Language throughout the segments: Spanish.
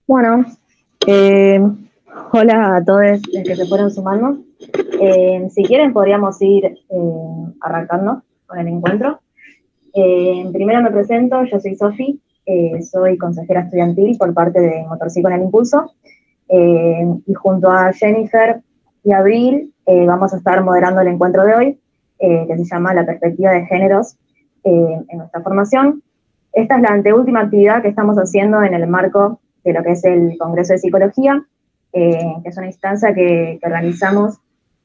Bueno, eh, hola a todos los que se fueron sumando. Si quieren podríamos ir arrancando con el encuentro. Primero me presento, yo soy Sofi, soy consejera estudiantil por parte de Motorcí con el Impulso, y junto a Jennifer y Abril vamos a estar moderando el encuentro de hoy, que se llama La perspectiva de géneros en nuestra formación. Esta es la anteúltima actividad que estamos haciendo en el marco de lo que es el Congreso de Psicología, que es una instancia que organizamos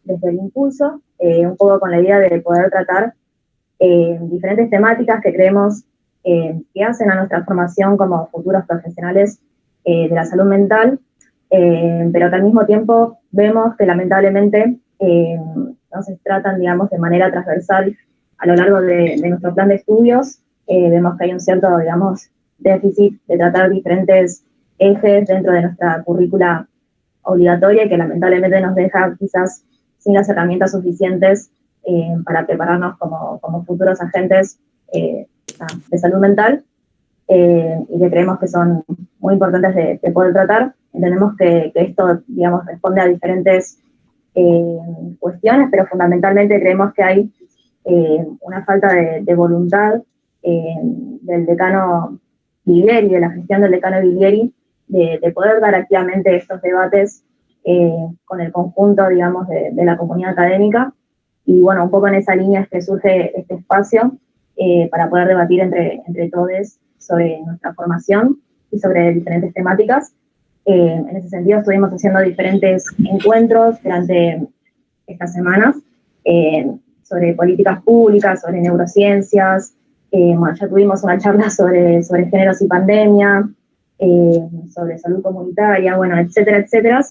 desde el Impulso, un poco con la idea de poder tratar diferentes temáticas que creemos que hacen a nuestra formación como futuros profesionales de la salud mental, pero que al mismo tiempo vemos que lamentablemente no se tratan, digamos, de manera transversal a lo largo de nuestro plan de estudios. Vemos que hay un cierto, digamos, déficit de tratar diferentes ejes dentro de nuestra currícula obligatoria y que lamentablemente nos deja quizás sin las herramientas suficientes para prepararnos como futuros agentes de salud mental, y que creemos que son muy importantes de poder tratar. Entendemos que esto, digamos, responde a diferentes cuestiones, pero fundamentalmente creemos que hay una falta de voluntad del decano Bilieri, de la gestión del decano Bilieri, de poder dar activamente estos debates con el conjunto, digamos, de la comunidad académica. Y bueno, un poco en esa línea es que surge este espacio para poder debatir entre todos sobre nuestra formación y sobre diferentes temáticas. En ese sentido estuvimos haciendo diferentes encuentros durante estas semanas, sobre políticas públicas, sobre neurociencias. Bueno, ya tuvimos una charla sobre géneros y pandemia, sobre salud comunitaria, bueno, etcétera, etcétera.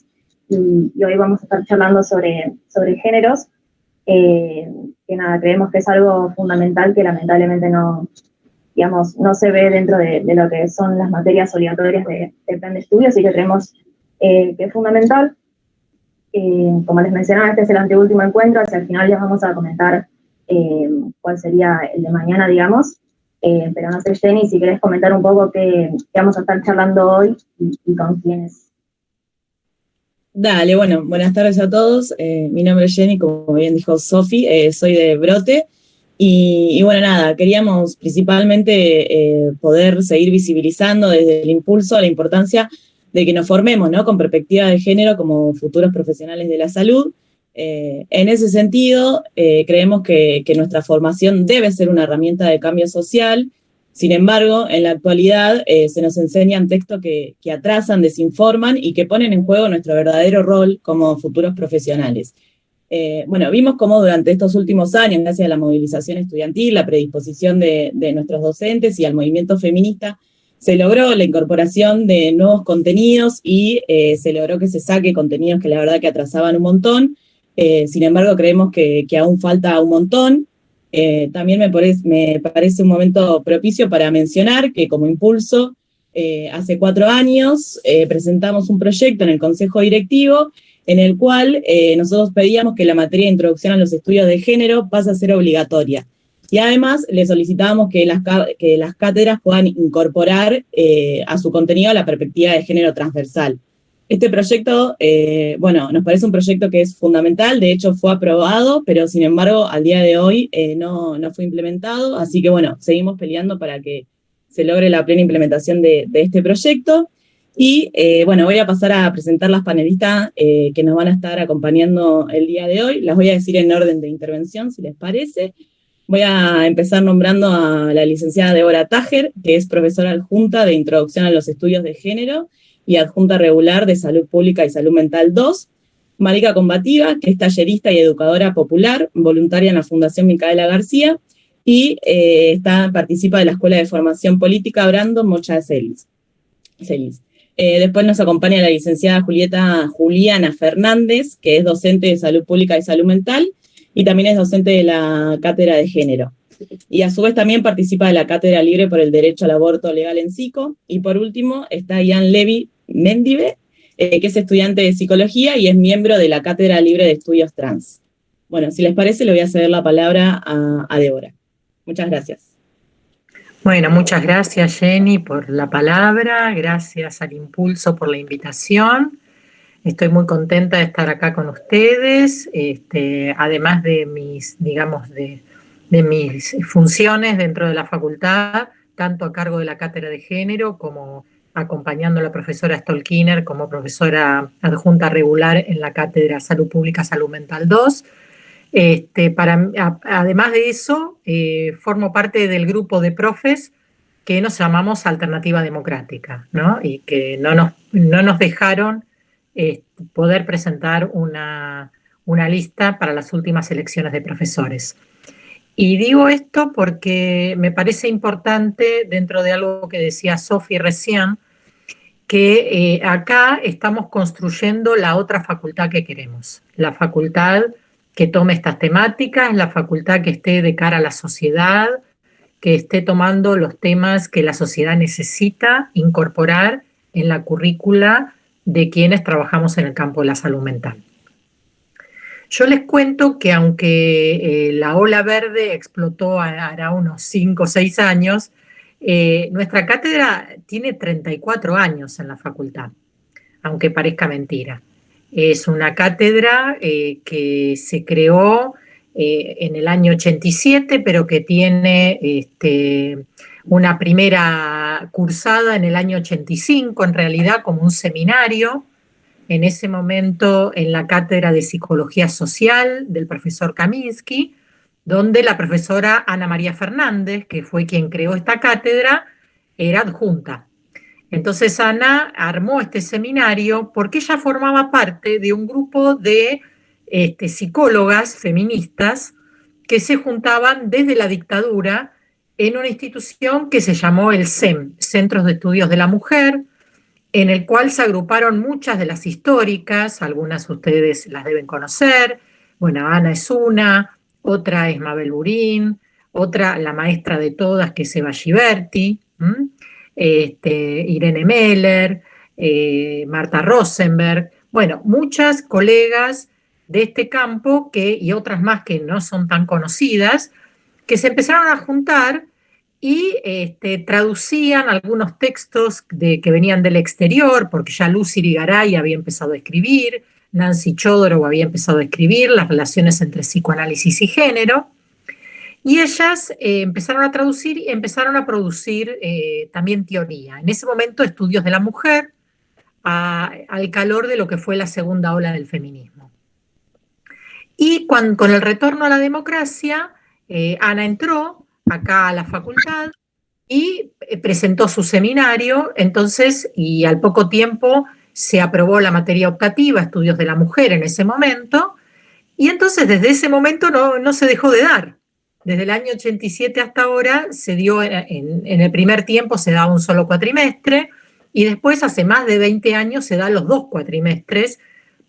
Y hoy vamos a estar charlando sobre géneros, que nada, creemos que es algo fundamental que lamentablemente no, digamos, no se ve dentro de lo que son las materias obligatorias del plan de estudios, y que creemos que es fundamental. Como les mencionaba, este es el anteúltimo encuentro, hacia el final les vamos a comentar cuál sería el de mañana, digamos. Pero no sé, Jenny, si querés comentar un poco qué vamos a estar charlando hoy y con quiénes. Dale, bueno, buenas tardes a todos. Mi nombre es Jenny, como bien dijo Sofi, soy de Brote. Y bueno, nada, queríamos principalmente poder seguir visibilizando desde el impulso la importancia de que nos formemos, ¿no?, con perspectiva de género como futuros profesionales de la salud. En ese sentido, creemos que nuestra formación debe ser una herramienta de cambio social. Sin embargo, en la actualidad se nos enseñan textos que atrasan, desinforman y que ponen en juego nuestro verdadero rol como futuros profesionales. Bueno, vimos cómo durante estos últimos años, gracias a la movilización estudiantil, la predisposición de nuestros docentes y al movimiento feminista, se logró la incorporación de nuevos contenidos y se logró que se saque contenidos que la verdad que atrasaban un montón. Sin embargo, creemos que aún falta un montón. También me parece un momento propicio para mencionar que como impulso, hace 4 años presentamos un proyecto en el Consejo Directivo en el cual nosotros pedíamos que la materia de introducción a los estudios de género pase a ser obligatoria. Y además le solicitábamos que las cátedras puedan incorporar a su contenido la perspectiva de género transversal. Este proyecto, bueno, nos parece un proyecto que es fundamental, de hecho fue aprobado, pero sin embargo al día de hoy no fue implementado, así que bueno, seguimos peleando para que se logre la plena implementación de este proyecto. Y bueno, voy a pasar a presentar las panelistas que nos van a estar acompañando el día de hoy. Las voy a decir en orden de intervención, si les parece. Voy a empezar nombrando a la licenciada Débora Tájer, que es profesora adjunta de Introducción a los Estudios de Género y adjunta regular de Salud Pública y Salud Mental 2. Marica Combativa, que es tallerista y educadora popular, voluntaria en la Fundación Micaela García, y participa de la Escuela de Formación Política Brandon Mocha Celis. Después nos acompaña la licenciada Juliana Fernández, que es docente de Salud Pública y Salud Mental, y también es docente de la Cátedra de Género. Y a su vez también participa de la Cátedra Libre por el Derecho al Aborto Legal en Psico. Y por último está Ian Levy Mendive, que es estudiante de Psicología y es miembro de la Cátedra Libre de Estudios Trans. Bueno, si les parece, le voy a ceder la palabra a Débora. Muchas gracias. Bueno, muchas gracias Jenny por la palabra, gracias al Impulso por la invitación. Estoy muy contenta de estar acá con ustedes, además de mis, digamos, de mis funciones dentro de la facultad, tanto a cargo de la Cátedra de Género como acompañando a la profesora Stolkiner como profesora adjunta regular en la Cátedra Salud Pública Salud Mental 2. Además de eso, formo parte del grupo de profes que nos llamamos Alternativa Democrática, ¿no? Y que no nos dejaron poder presentar una lista para las últimas elecciones de profesores. Y digo esto porque me parece importante, dentro de algo que decía Sofi recién, que acá estamos construyendo la otra facultad que queremos, la facultad que tome estas temáticas, la facultad que esté de cara a la sociedad, que esté tomando los temas que la sociedad necesita incorporar en la currícula de quienes trabajamos en el campo de la salud mental. Yo les cuento que aunque la ola verde explotó hará unos 5 o 6 años, nuestra cátedra tiene 34 años en la facultad, aunque parezca mentira. Es una cátedra que se creó en el año 87, pero que tiene una primera cursada en el año 85, en realidad como un seminario, en ese momento en la Cátedra de Psicología Social del profesor Kaminsky, donde la profesora Ana María Fernández, que fue quien creó esta cátedra, era adjunta. Entonces Ana armó este seminario porque ella formaba parte de un grupo de psicólogas feministas que se juntaban desde la dictadura en una institución que se llamó el CEM, Centros de Estudios de la Mujer, en el cual se agruparon muchas de las históricas, algunas ustedes las deben conocer. Bueno, Ana es una, otra es Mabel Burín, otra, la maestra de todas, que es Eva Giberti, Irene Meller, Marta Rosenberg. Bueno, muchas colegas de este campo y otras más que no son tan conocidas, que se empezaron a juntar y traducían algunos textos que venían del exterior, porque ya Lucy Irigaray había empezado a escribir, Nancy Chodorow había empezado a escribir las relaciones entre psicoanálisis y género, y ellas empezaron a traducir y empezaron a producir también teoría. En ese momento, estudios de la mujer, al calor de lo que fue la segunda ola del feminismo. Y con el retorno a la democracia, Ana entró acá a la facultad y presentó su seminario, entonces, y al poco tiempo se aprobó la materia optativa, estudios de la mujer en ese momento, y entonces desde ese momento no se dejó de dar. Desde el año 87 hasta ahora se dio, en el primer tiempo se daba un solo cuatrimestre, y después hace más de 20 años se dan los 2 cuatrimestres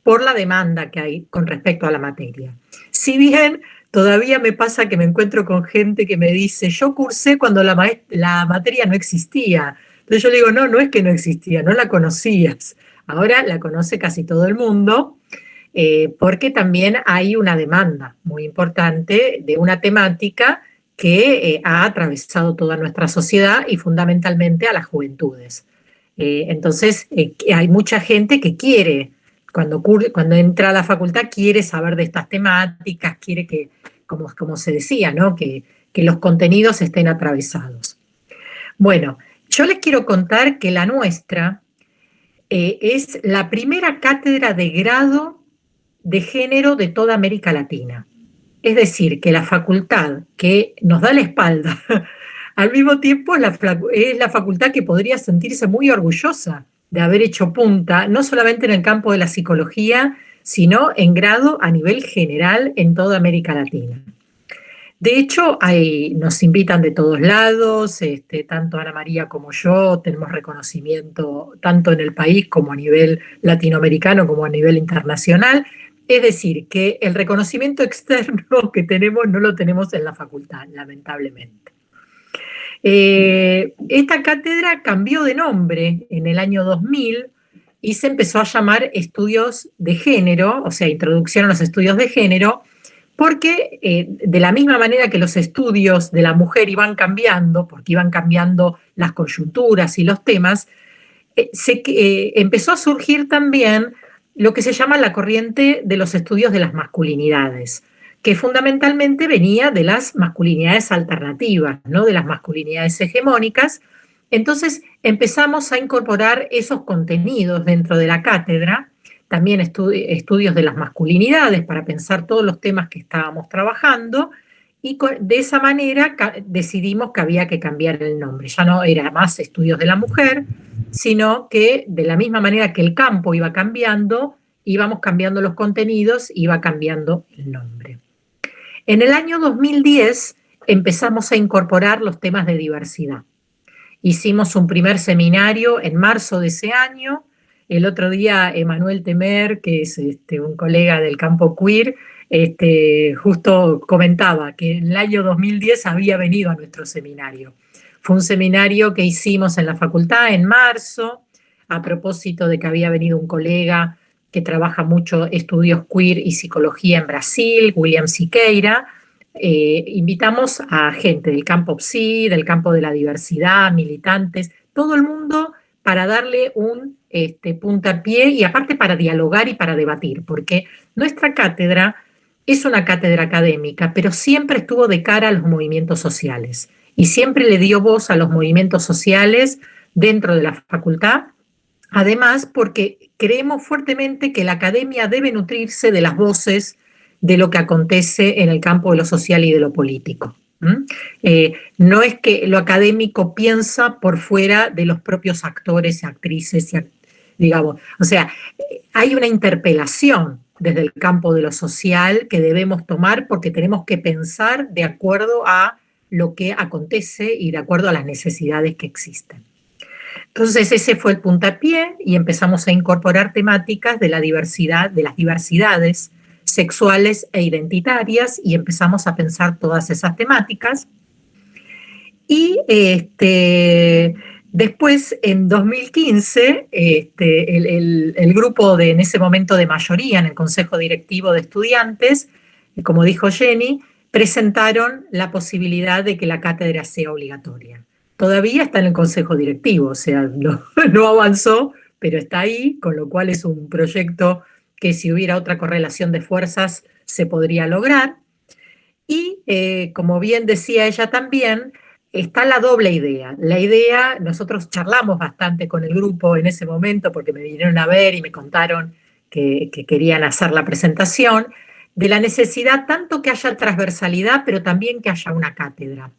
por la demanda que hay con respecto a la materia. Si bien todavía me pasa que me encuentro con gente que me dice, yo cursé cuando la materia no existía. Entonces yo le digo, no es que no existía, no la conocías. Ahora la conoce casi todo el mundo, porque también hay una demanda muy importante de una temática que ha atravesado toda nuestra sociedad y fundamentalmente a las juventudes. Entonces hay mucha gente que quiere, cuando entra a la facultad, quiere saber de estas temáticas, quiere que, como se decía, ¿no? que los contenidos estén atravesados. Bueno, yo les quiero contar que la nuestra es la primera cátedra de grado de género de toda América Latina. Es decir, que la facultad que nos da la espalda, al mismo tiempo es la facultad que podría sentirse muy orgullosa de haber hecho punta, no solamente en el campo de la psicología, sino en grado a nivel general en toda América Latina. De hecho, nos invitan de todos lados, tanto Ana María como yo tenemos reconocimiento tanto en el país como a nivel latinoamericano como a nivel internacional. Es decir, que el reconocimiento externo que tenemos no lo tenemos en la facultad, lamentablemente. Esta cátedra cambió de nombre en el año 2000 y se empezó a llamar Estudios de Género, o sea, Introducción a los Estudios de Género, porque de la misma manera que los estudios de la mujer iban cambiando, porque iban cambiando las coyunturas y los temas, empezó a surgir también lo que se llama la corriente de los estudios de las masculinidades, que fundamentalmente venía de las masculinidades alternativas, ¿no? De las masculinidades hegemónicas. Entonces empezamos a incorporar esos contenidos dentro de la cátedra, también estudios de las masculinidades para pensar todos los temas que estábamos trabajando, y de esa manera decidimos que había que cambiar el nombre. Ya no era más Estudios de la Mujer, sino que de la misma manera que el campo iba cambiando, íbamos cambiando los contenidos, iba cambiando el nombre. En el año 2010 empezamos a incorporar los temas de diversidad. Hicimos un primer seminario en marzo de ese año. El otro día Emanuel Temer, que es un colega del campo queer, justo comentaba que en el año 2010 había venido a nuestro seminario. Fue un seminario que hicimos en la facultad en marzo, a propósito de que había venido un colega que trabaja mucho estudios queer y psicología en Brasil, William Siqueira. Invitamos a gente del campo PSI, del campo de la diversidad, militantes, todo el mundo para darle un puntapié y aparte para dialogar y para debatir, porque nuestra cátedra es una cátedra académica, pero siempre estuvo de cara a los movimientos sociales y siempre le dio voz a los movimientos sociales dentro de la facultad. Además, porque creemos fuertemente que la academia debe nutrirse de las voces de lo que acontece en el campo de lo social y de lo político. No es que lo académico piensa por fuera de los propios actores y actrices, digamos. O sea, hay una interpelación desde el campo de lo social que debemos tomar porque tenemos que pensar de acuerdo a lo que acontece y de acuerdo a las necesidades que existen. Entonces ese fue el puntapié y empezamos a incorporar temáticas de la diversidad, de las diversidades sexuales e identitarias, y empezamos a pensar todas esas temáticas. Y después, en 2015, el grupo en ese momento de mayoría en el Consejo Directivo de Estudiantes, como dijo Jenny, presentaron la posibilidad de que la cátedra sea obligatoria. Todavía está en el Consejo Directivo, o sea, no avanzó, pero está ahí, con lo cual es un proyecto que si hubiera otra correlación de fuerzas se podría lograr. Y como bien decía ella también, está la doble idea. La idea, nosotros charlamos bastante con el grupo en ese momento porque me vinieron a ver y me contaron que querían hacer la presentación, de la necesidad tanto que haya transversalidad, pero también que haya una cátedra.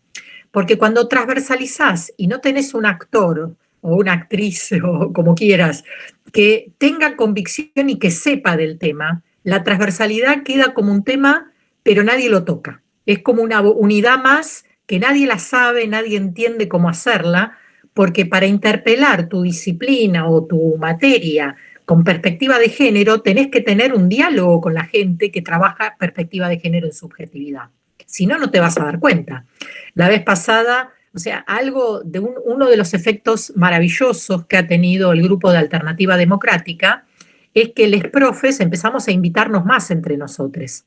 Porque cuando transversalizás y no tenés un actor o una actriz o como quieras, que tenga convicción y que sepa del tema, la transversalidad queda como un tema, pero nadie lo toca. Es como una unidad más que nadie la sabe, nadie entiende cómo hacerla, porque para interpelar tu disciplina o tu materia con perspectiva de género, tenés que tener un diálogo con la gente que trabaja perspectiva de género en subjetividad. Si no, no te vas a dar cuenta. La vez pasada, o sea, algo de uno de los efectos maravillosos que ha tenido el grupo de Alternativa Democrática es que los profes empezamos a invitarnos más entre nosotros.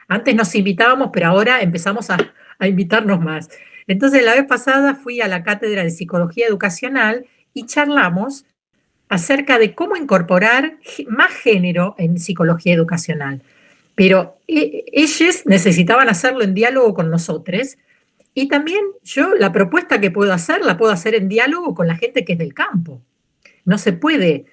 Antes nos invitábamos, pero ahora empezamos a invitarnos más. Entonces, la vez pasada fui a la Cátedra de Psicología Educacional y charlamos acerca de cómo incorporar más género en psicología educacional. Pero ellos necesitaban hacerlo en diálogo con nosotros, y también yo la propuesta que puedo hacer, la puedo hacer en diálogo con la gente que es del campo. No se puede,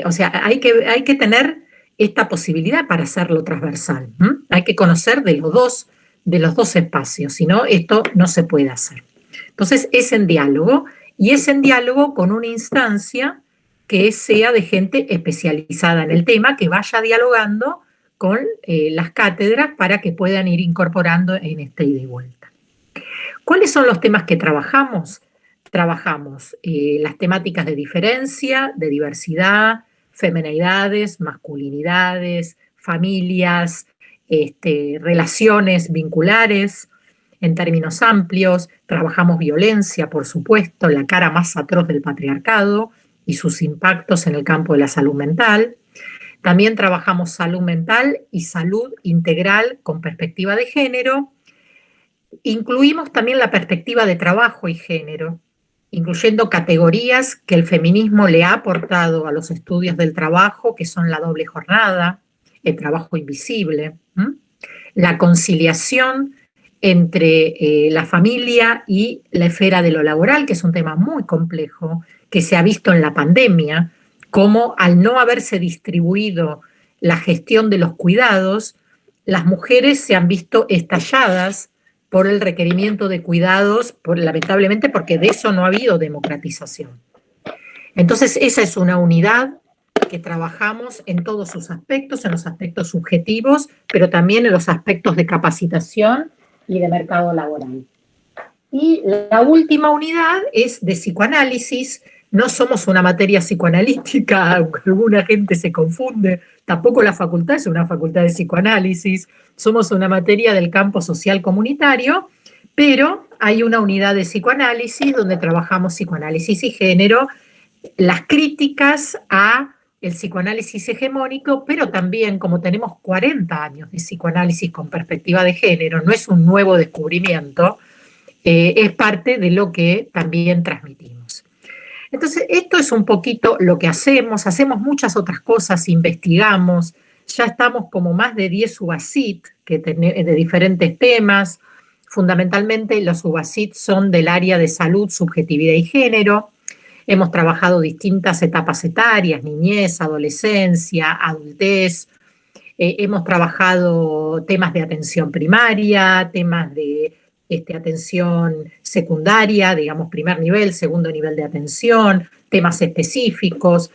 o sea, hay que tener esta posibilidad para hacerlo transversal. Hay que conocer de los dos espacios, si no, esto no se puede hacer. Entonces es en diálogo, y es en diálogo con una instancia que sea de gente especializada en el tema, que vaya dialogando con las cátedras para que puedan ir incorporando en esta ida y vuelta. ¿Cuáles son los temas que trabajamos? Trabajamos las temáticas de diferencia, de diversidad, feminidades, masculinidades, familias, relaciones vinculares, en términos amplios. Trabajamos violencia, por supuesto, la cara más atroz del patriarcado y sus impactos en el campo de la salud mental. También trabajamos salud mental y salud integral con perspectiva de género. Incluimos también la perspectiva de trabajo y género, incluyendo categorías que el feminismo le ha aportado a los estudios del trabajo, que son la doble jornada, el trabajo invisible, la conciliación entre la familia y la esfera de lo laboral, que es un tema muy complejo, que se ha visto en la pandemia, como al no haberse distribuido la gestión de los cuidados, las mujeres se han visto estalladas por el requerimiento de cuidados, lamentablemente porque de eso no ha habido democratización. Entonces esa es una unidad que trabajamos en todos sus aspectos, en los aspectos subjetivos, pero también en los aspectos de capacitación y de mercado laboral. Y la última unidad es de psicoanálisis. No somos una materia psicoanalítica, aunque alguna gente se confunde, tampoco la facultad es una facultad de psicoanálisis, somos una materia del campo social comunitario, pero hay una unidad de psicoanálisis donde trabajamos psicoanálisis y género, las críticas a el psicoanálisis hegemónico, pero también como tenemos 40 años de psicoanálisis con perspectiva de género, no es un nuevo descubrimiento, es parte de lo que también transmitimos. Entonces, esto es un poquito lo que hacemos muchas otras cosas, investigamos, ya estamos como más de 10 subacit de diferentes temas, fundamentalmente los subacit son del área de salud, subjetividad y género. Hemos trabajado distintas etapas etarias, niñez, adolescencia, adultez. Hemos trabajado temas de atención primaria, temas de atención secundaria, digamos primer nivel, segundo nivel de atención, temas específicos.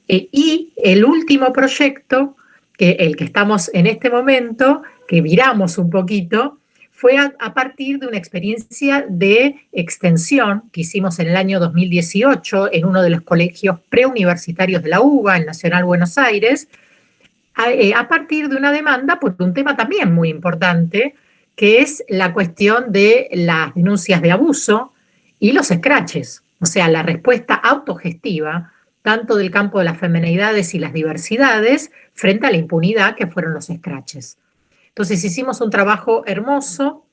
Y el último proyecto que el que estamos en este momento, que viramos un poquito, fue a partir de una experiencia de extensión que hicimos en el año 2018 en uno de los colegios preuniversitarios de la UBA, el Nacional Buenos Aires, a partir de una demanda por un tema también muy importante, que es la cuestión de las denuncias de abuso y los scratches, o sea, la respuesta autogestiva, tanto del campo de las feminidades y las diversidades, frente a la impunidad que fueron los scratches. Entonces hicimos un trabajo hermoso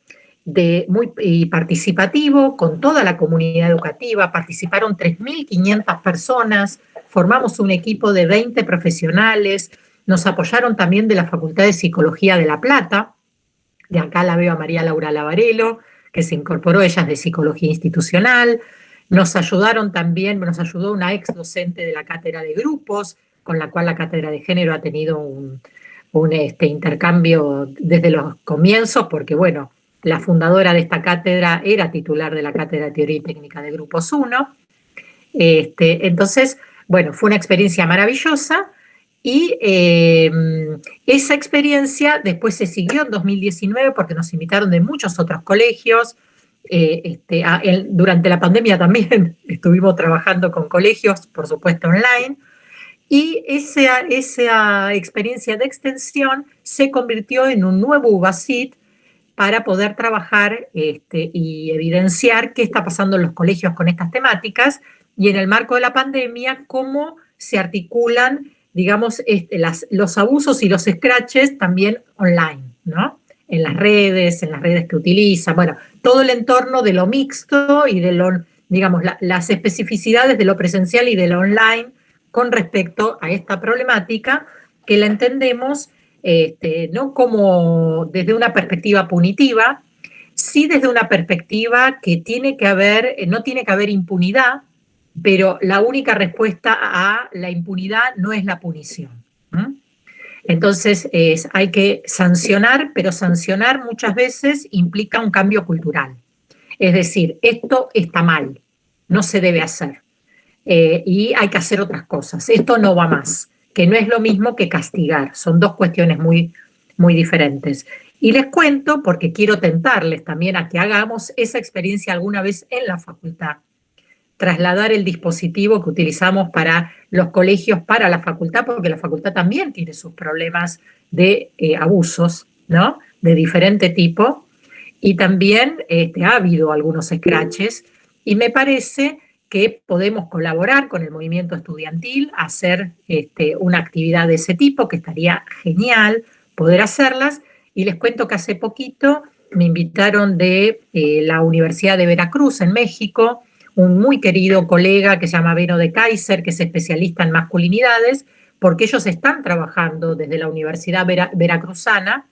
y participativo con toda la comunidad educativa, participaron 3.500 personas, formamos un equipo de 20 profesionales, nos apoyaron también de la Facultad de Psicología de La Plata, de acá la veo a María Laura Lavarello, que se incorporó, ella es de Psicología Institucional, nos ayudaron también, nos ayudó una ex docente de la Cátedra de Grupos, con la cual la Cátedra de Género ha tenido un intercambio desde los comienzos, porque bueno, la fundadora de esta cátedra era titular de la Cátedra de Teoría y Técnica de Grupos 1. Entonces, bueno, fue una experiencia maravillosa y esa experiencia después se siguió en 2019 porque nos invitaron de muchos otros colegios. Durante la pandemia también estuvimos trabajando con colegios, por supuesto online, y esa experiencia de extensión se convirtió en un nuevo UBACIT para poder trabajar y evidenciar qué está pasando en los colegios con estas temáticas y en el marco de la pandemia cómo se articulan, digamos, los abusos y los scratches también online, ¿no? En las redes que utilizan, bueno, todo el entorno de lo mixto y de lo, digamos, las especificidades de lo presencial y de lo online con respecto a esta problemática que la entendemos no como desde una perspectiva punitiva, sí desde una perspectiva que no tiene que haber impunidad, pero la única respuesta a la impunidad no es la punición. Entonces hay que sancionar, pero sancionar muchas veces implica un cambio cultural. Es decir, esto está mal, no se debe hacer. Y hay que hacer otras cosas. Esto no va más, que no es lo mismo que castigar. Son dos cuestiones muy, muy diferentes. Y les cuento, porque quiero tentarles también a que hagamos esa experiencia alguna vez en la facultad. Trasladar el dispositivo que utilizamos para los colegios, para la facultad, porque la facultad también tiene sus problemas de abusos, ¿no? De diferente tipo. Y también ha habido algunos scratches. Y me parece que podemos colaborar con el movimiento estudiantil, hacer una actividad de ese tipo, que estaría genial poder hacerlas. Y les cuento que hace poquito me invitaron de la Universidad de Veracruz, en México, un muy querido colega que se llama Beno de Kaiser, que es especialista en masculinidades, porque ellos están trabajando desde la Universidad Veracruzana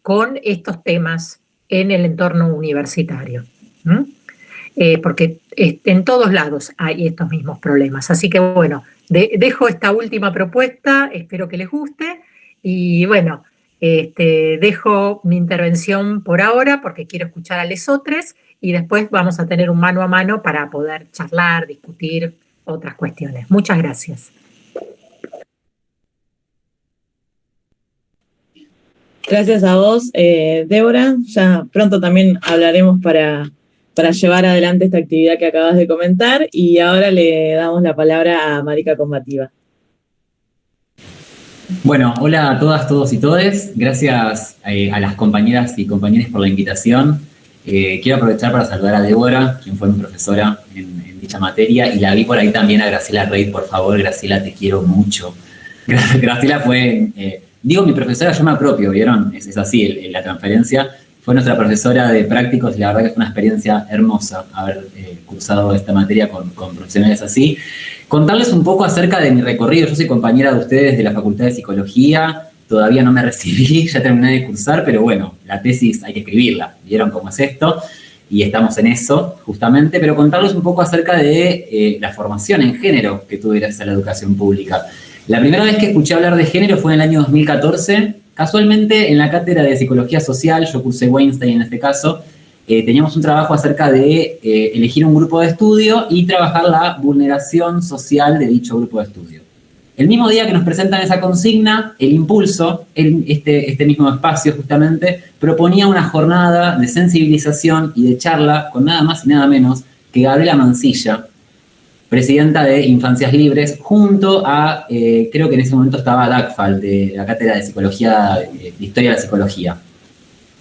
con estos temas en el entorno universitario. Porque en todos lados hay estos mismos problemas. Así que bueno, dejo esta última propuesta, espero que les guste y bueno, dejo mi intervención por ahora porque quiero escuchar a lesotres y después vamos a tener un mano a mano para poder charlar, discutir otras cuestiones. Muchas gracias. Gracias a vos, Débora. Ya pronto también hablaremos para llevar adelante esta actividad que acabas de comentar y ahora le damos la palabra a Marica Combativa. Bueno, hola a todas, todos y todes. Gracias a las compañeras y compañeros por la invitación. Quiero aprovechar para saludar a Débora, quien fue mi profesora en dicha materia, y la vi por ahí también a Graciela Reid. Por favor, Graciela, te quiero mucho. Graciela fue, digo mi profesora, yo me apropio, ¿vieron? Es así la transferencia. Fue nuestra profesora de prácticos y la verdad que fue una experiencia hermosa haber cursado esta materia con profesionales así. Contarles un poco acerca de mi recorrido. Yo soy compañera de ustedes de la Facultad de Psicología, todavía no me recibí, ya terminé de cursar, pero bueno, la tesis hay que escribirla, vieron cómo es esto, y estamos en eso justamente, pero contarles un poco acerca de la formación en género que tuve gracias a la educación pública. La primera vez que escuché hablar de género fue en el año 2014, casualmente en la cátedra de Psicología Social, yo cursé Weinstein en este caso, teníamos un trabajo acerca de elegir un grupo de estudio y trabajar la vulneración social de dicho grupo de estudio. El mismo día que nos presentan esa consigna, el Impulso, este mismo espacio justamente, proponía una jornada de sensibilización y de charla con nada más y nada menos que Gabriela Mancilla, presidenta de Infancias Libres, junto a, creo que en ese momento estaba Dagfal, de la Cátedra de Psicología, de Historia de la Psicología.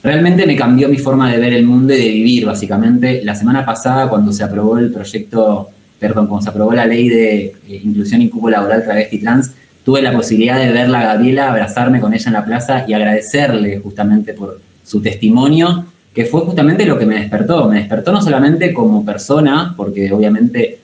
Realmente me cambió mi forma de ver el mundo y de vivir, básicamente. La semana pasada, cuando se aprobó cuando se aprobó la ley de inclusión y cupo laboral travesti trans, tuve la posibilidad de verla a Gabriela, abrazarme con ella en la plaza y agradecerle justamente por su testimonio, que fue justamente lo que me despertó. Me despertó no solamente como persona, porque obviamente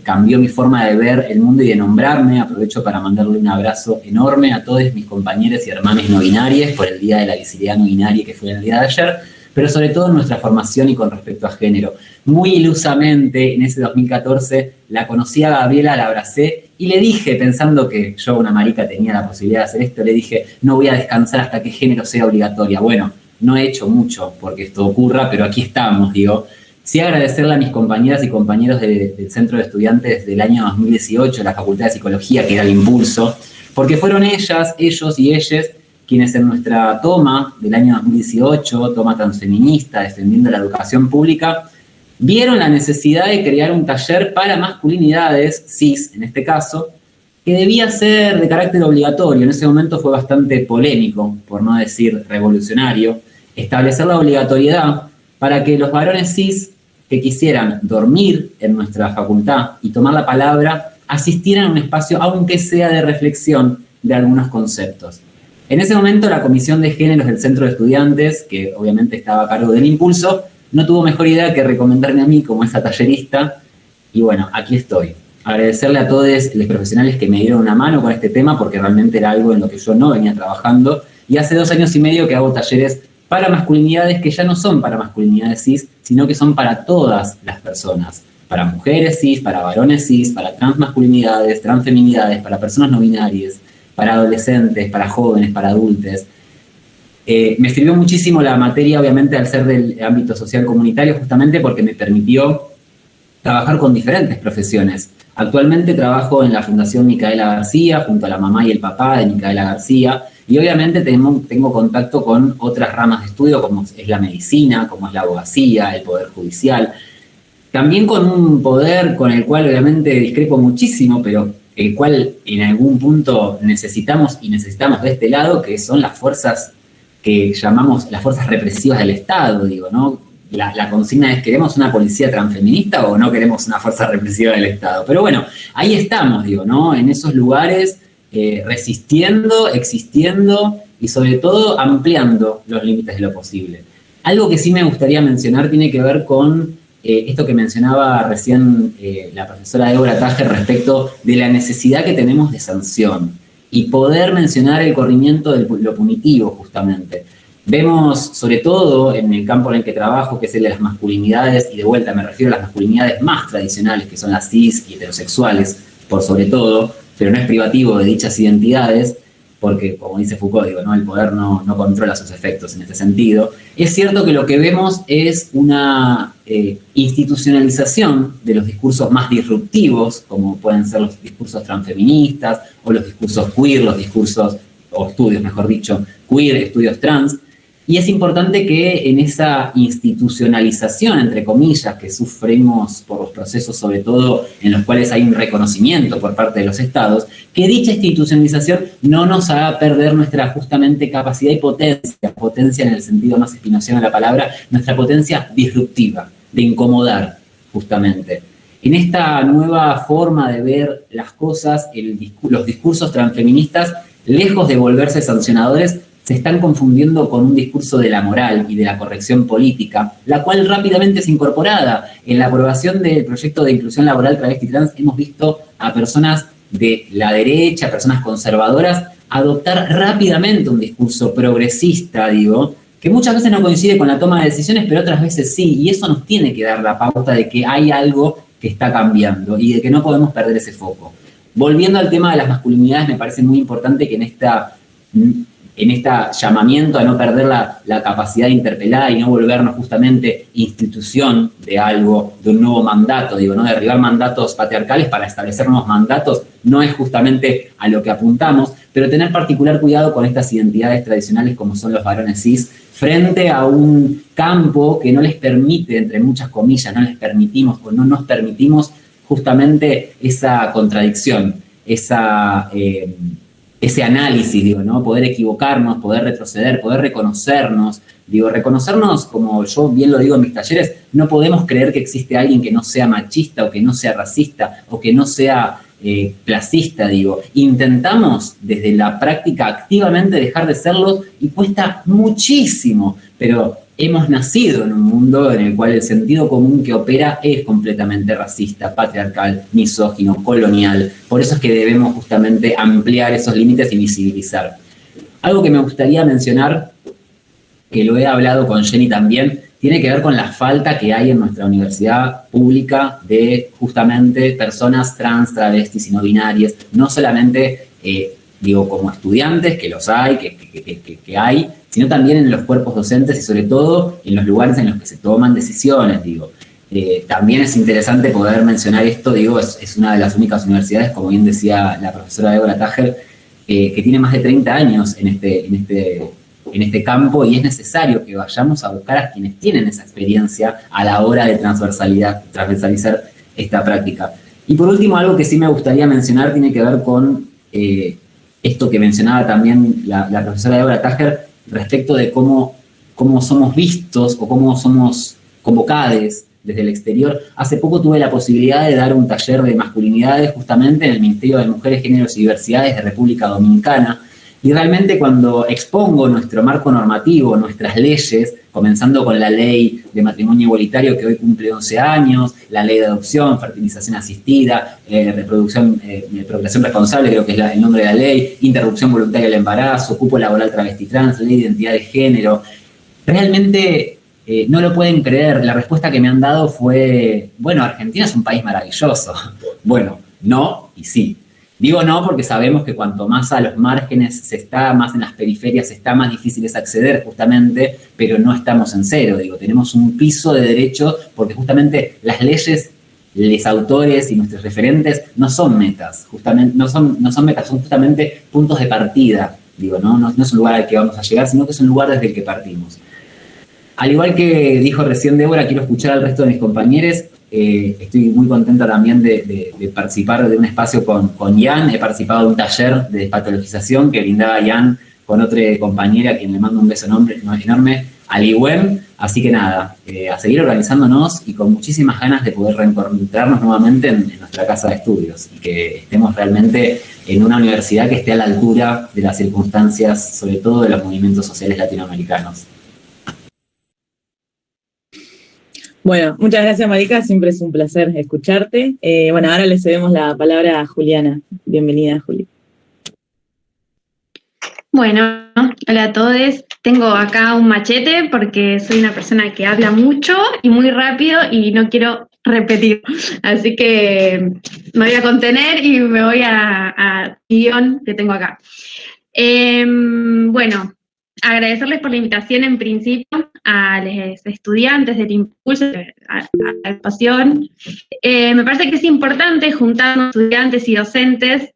cambió mi forma de ver el mundo y de nombrarme. Aprovecho para mandarle un abrazo enorme a todos mis compañeros y hermanos no binarios por el Día de la Visibilidad No Binaria, que fue el día de ayer, pero sobre todo en nuestra formación y con respecto a género. Muy ilusamente, en ese 2014, la conocí a Gabriela, la abracé y le dije, pensando que yo, una marica, tenía la posibilidad de hacer esto, le dije, no voy a descansar hasta que género sea obligatoria. Bueno, no he hecho mucho porque esto ocurra, pero aquí estamos, digo. Sí, agradecerle a mis compañeras y compañeros del Centro de Estudiantes del año 2018, la Facultad de Psicología, que era el Impulso, porque fueron ellas, ellos y ellas quienes en nuestra toma del año 2018, toma transfeminista, defendiendo la educación pública, vieron la necesidad de crear un taller para masculinidades, cis en este caso, que debía ser de carácter obligatorio. En ese momento fue bastante polémico, por no decir revolucionario, establecer la obligatoriedad para que los varones cis que quisieran dormir en nuestra facultad y tomar la palabra, asistieran a un espacio, aunque sea de reflexión, de algunos conceptos. En ese momento, la Comisión de Géneros del Centro de Estudiantes, que obviamente estaba a cargo del Impulso, no tuvo mejor idea que recomendarme a mí como esa tallerista, y bueno, aquí estoy. Agradecerle a todos los profesionales que me dieron una mano con este tema, porque realmente era algo en lo que yo no venía trabajando, y hace 2 años y medio que hago talleres para masculinidades que ya no son para masculinidades cis, sino que son para todas las personas, para mujeres cis, para varones cis, para transmasculinidades, transfeminidades, para personas no binarias, para adolescentes, para jóvenes, para adultos. Me sirvió muchísimo la materia, obviamente, al ser del ámbito social comunitario, justamente porque me permitió trabajar con diferentes profesiones. Actualmente trabajo en la Fundación Micaela García, junto a la mamá y el papá de Micaela García, y obviamente tengo contacto con otras ramas de estudio, como es la medicina, como es la abogacía, el poder judicial. También con un poder con el cual obviamente discrepo muchísimo, pero el cual en algún punto necesitamos de este lado, que son las fuerzas que llamamos las fuerzas represivas del Estado, digo, ¿no? La consigna es, ¿queremos una policía transfeminista o no queremos una fuerza represiva del Estado? Pero bueno, ahí estamos, digo, ¿no? En esos lugares, resistiendo, existiendo y sobre todo ampliando los límites de lo posible. Algo que sí me gustaría mencionar tiene que ver con esto que mencionaba recién la profesora Débora Tajer respecto de la necesidad que tenemos de sanción y poder mencionar el corrimiento de lo punitivo, justamente. Vemos, sobre todo en el campo en el que trabajo, que es el de las masculinidades, y de vuelta me refiero a las masculinidades más tradicionales, que son las cis y heterosexuales, por sobre todo, pero no es privativo de dichas identidades, porque, como dice Foucault, digo, ¿no? El poder no controla sus efectos en este sentido. Es cierto que lo que vemos es una institucionalización de los discursos más disruptivos, como pueden ser los discursos transfeministas, o los discursos queer, o estudios, mejor dicho, queer, estudios trans. Y es importante que en esa institucionalización, entre comillas, que sufrimos por los procesos, sobre todo en los cuales hay un reconocimiento por parte de los estados, que dicha institucionalización no nos haga perder nuestra justamente capacidad y potencia en el sentido más espinociano de la palabra, nuestra potencia disruptiva, de incomodar, justamente. En esta nueva forma de ver las cosas, los discursos transfeministas, lejos de volverse sancionadores, se están confundiendo con un discurso de la moral y de la corrección política, la cual rápidamente es incorporada. En la aprobación del proyecto de inclusión laboral travesti trans hemos visto a personas de la derecha, personas conservadoras, adoptar rápidamente un discurso progresista, digo, que muchas veces no coincide con la toma de decisiones, pero otras veces sí, y eso nos tiene que dar la pauta de que hay algo que está cambiando y de que no podemos perder ese foco. Volviendo al tema de las masculinidades, me parece muy importante que en esta en este llamamiento a no perder la capacidad de interpelar y no volvernos justamente institución de algo, de un nuevo mandato, digo, ¿no? Derribar mandatos patriarcales para establecer nuevos mandatos no es justamente a lo que apuntamos, pero tener particular cuidado con estas identidades tradicionales como son los varones cis, frente a un campo que no les permite, entre muchas comillas, no les permitimos o no nos permitimos justamente esa contradicción, ese análisis, digo, ¿no? Poder equivocarnos, poder retroceder, poder reconocernos. Digo, reconocernos, como yo bien lo digo en mis talleres, no podemos creer que existe alguien que no sea machista o que no sea racista o que no sea clasista, digo. Intentamos desde la práctica activamente dejar de serlo y cuesta muchísimo, pero hemos nacido en un mundo en el cual el sentido común que opera es completamente racista, patriarcal, misógino, colonial. Por eso es que debemos justamente ampliar esos límites y visibilizar. Algo que me gustaría mencionar, que lo he hablado con Jenny también, tiene que ver con la falta que hay en nuestra universidad pública de justamente personas trans, travestis y no binarias, no solamente, digo, como estudiantes, que los hay, que hay, sino también en los cuerpos docentes y sobre todo en los lugares en los que se toman decisiones, digo. También es interesante poder mencionar esto, digo, es una de las únicas universidades, como bien decía la profesora Débora Tájer, que tiene más de 30 años en este campo, y es necesario que vayamos a buscar a quienes tienen esa experiencia a la hora de transversalizar esta práctica. Y por último, algo que sí me gustaría mencionar tiene que ver con esto que mencionaba también la profesora Débora Tájer respecto de cómo somos vistos o cómo somos convocados desde el exterior. Hace poco tuve la posibilidad de dar un taller de masculinidades justamente en el Ministerio de Mujeres, Géneros y Diversidades de República Dominicana. Y realmente cuando expongo nuestro marco normativo, nuestras leyes, comenzando con la ley de matrimonio igualitario que hoy cumple 11 años, la ley de adopción, fertilización asistida, procreación responsable, creo que es el nombre de la ley, interrupción voluntaria del embarazo, cupo laboral travesti trans, ley de identidad de género, realmente no lo pueden creer. La respuesta que me han dado fue, bueno, Argentina es un país maravilloso. Bueno, no y sí. Digo no porque sabemos que cuanto más a los márgenes se está, más en las periferias está, más difícil es acceder justamente, pero no estamos en cero, digo, tenemos un piso de derecho porque justamente las leyes, los autores y nuestros referentes no son metas, justamente, no son metas, son justamente puntos de partida, digo, no es un lugar al que vamos a llegar, sino que es un lugar desde el que partimos. Al igual que dijo recién Débora, quiero escuchar al resto de mis compañeros. Estoy muy contenta también de participar de un espacio con Ian. He participado de un taller de patologización que brindaba Ian con otra compañera, a quien le mando un beso enorme, Aliwen. Así que nada, a seguir organizándonos y con muchísimas ganas de poder reencontrarnos nuevamente en nuestra casa de estudios y que estemos realmente en una universidad que esté a la altura de las circunstancias, sobre todo de los movimientos sociales latinoamericanos. Bueno, muchas gracias, Marica, siempre es un placer escucharte. Bueno, ahora le cedemos la palabra a Juliana. Bienvenida, Juli. Bueno, hola a todos. Tengo acá un machete porque soy una persona que habla mucho y muy rápido y no quiero repetir. Así que me voy a contener y me voy a guión que tengo acá. Bueno, agradecerles por la invitación en principio a los estudiantes del Impulso, a la educación. Me parece que es importante juntarnos estudiantes y docentes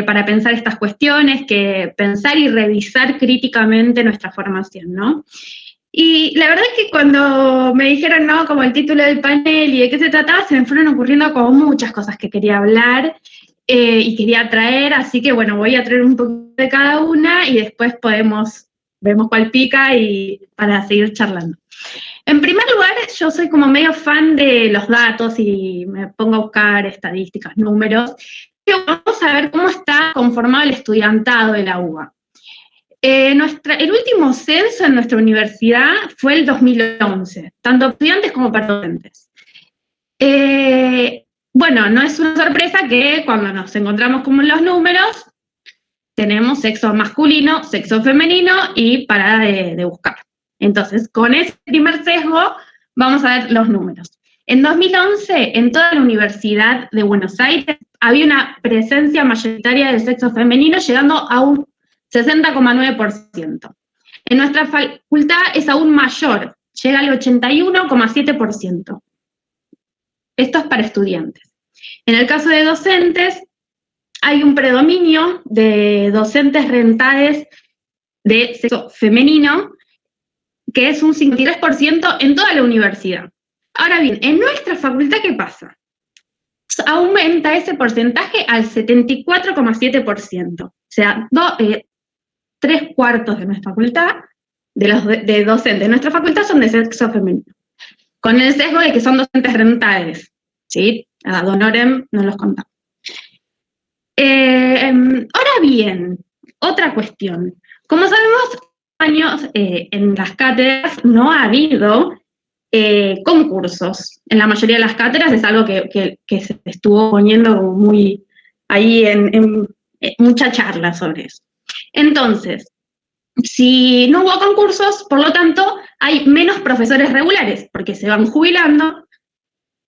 para pensar estas cuestiones, que pensar y revisar críticamente nuestra formación, ¿no? Y la verdad es que cuando me dijeron, ¿no?, como el título del panel y de qué se trataba, se me fueron ocurriendo como muchas cosas que quería hablar y quería traer, así que bueno, voy a traer un poquito de cada una y después vemos cuál pica y para seguir charlando. En primer lugar, yo soy como medio fan de los datos y me pongo a buscar estadísticas, números. Vamos a ver cómo está conformado el estudiantado de la UBA. El último censo en nuestra universidad fue el 2011, tanto estudiantes como para docentes. Bueno, no es una sorpresa que cuando nos encontramos con los números, tenemos sexo masculino, sexo femenino y parada de buscar. Entonces, con ese primer sesgo, vamos a ver los números. En 2011, en toda la Universidad de Buenos Aires, había una presencia mayoritaria del sexo femenino, llegando a un 60,9%. En nuestra facultad es aún mayor, llega al 81,7%. Esto es para estudiantes. En el caso de docentes, hay un predominio de docentes rentades de sexo femenino, que es un 53% en toda la universidad. Ahora bien, en nuestra facultad, ¿qué pasa? Aumenta ese porcentaje al 74,7%. O sea, 3/4 de nuestra facultad, de docentes de nuestra facultad, son de sexo femenino. Con el sesgo de que son docentes rentales, ¿sí? Ad honorem no los contamos. Ahora bien, otra cuestión. Como sabemos, años en las cátedras no ha habido concursos. En la mayoría de las cátedras es algo que se estuvo poniendo muy ahí en mucha charla sobre eso. Entonces, si no hubo concursos, por lo tanto, hay menos profesores regulares, porque se van jubilando,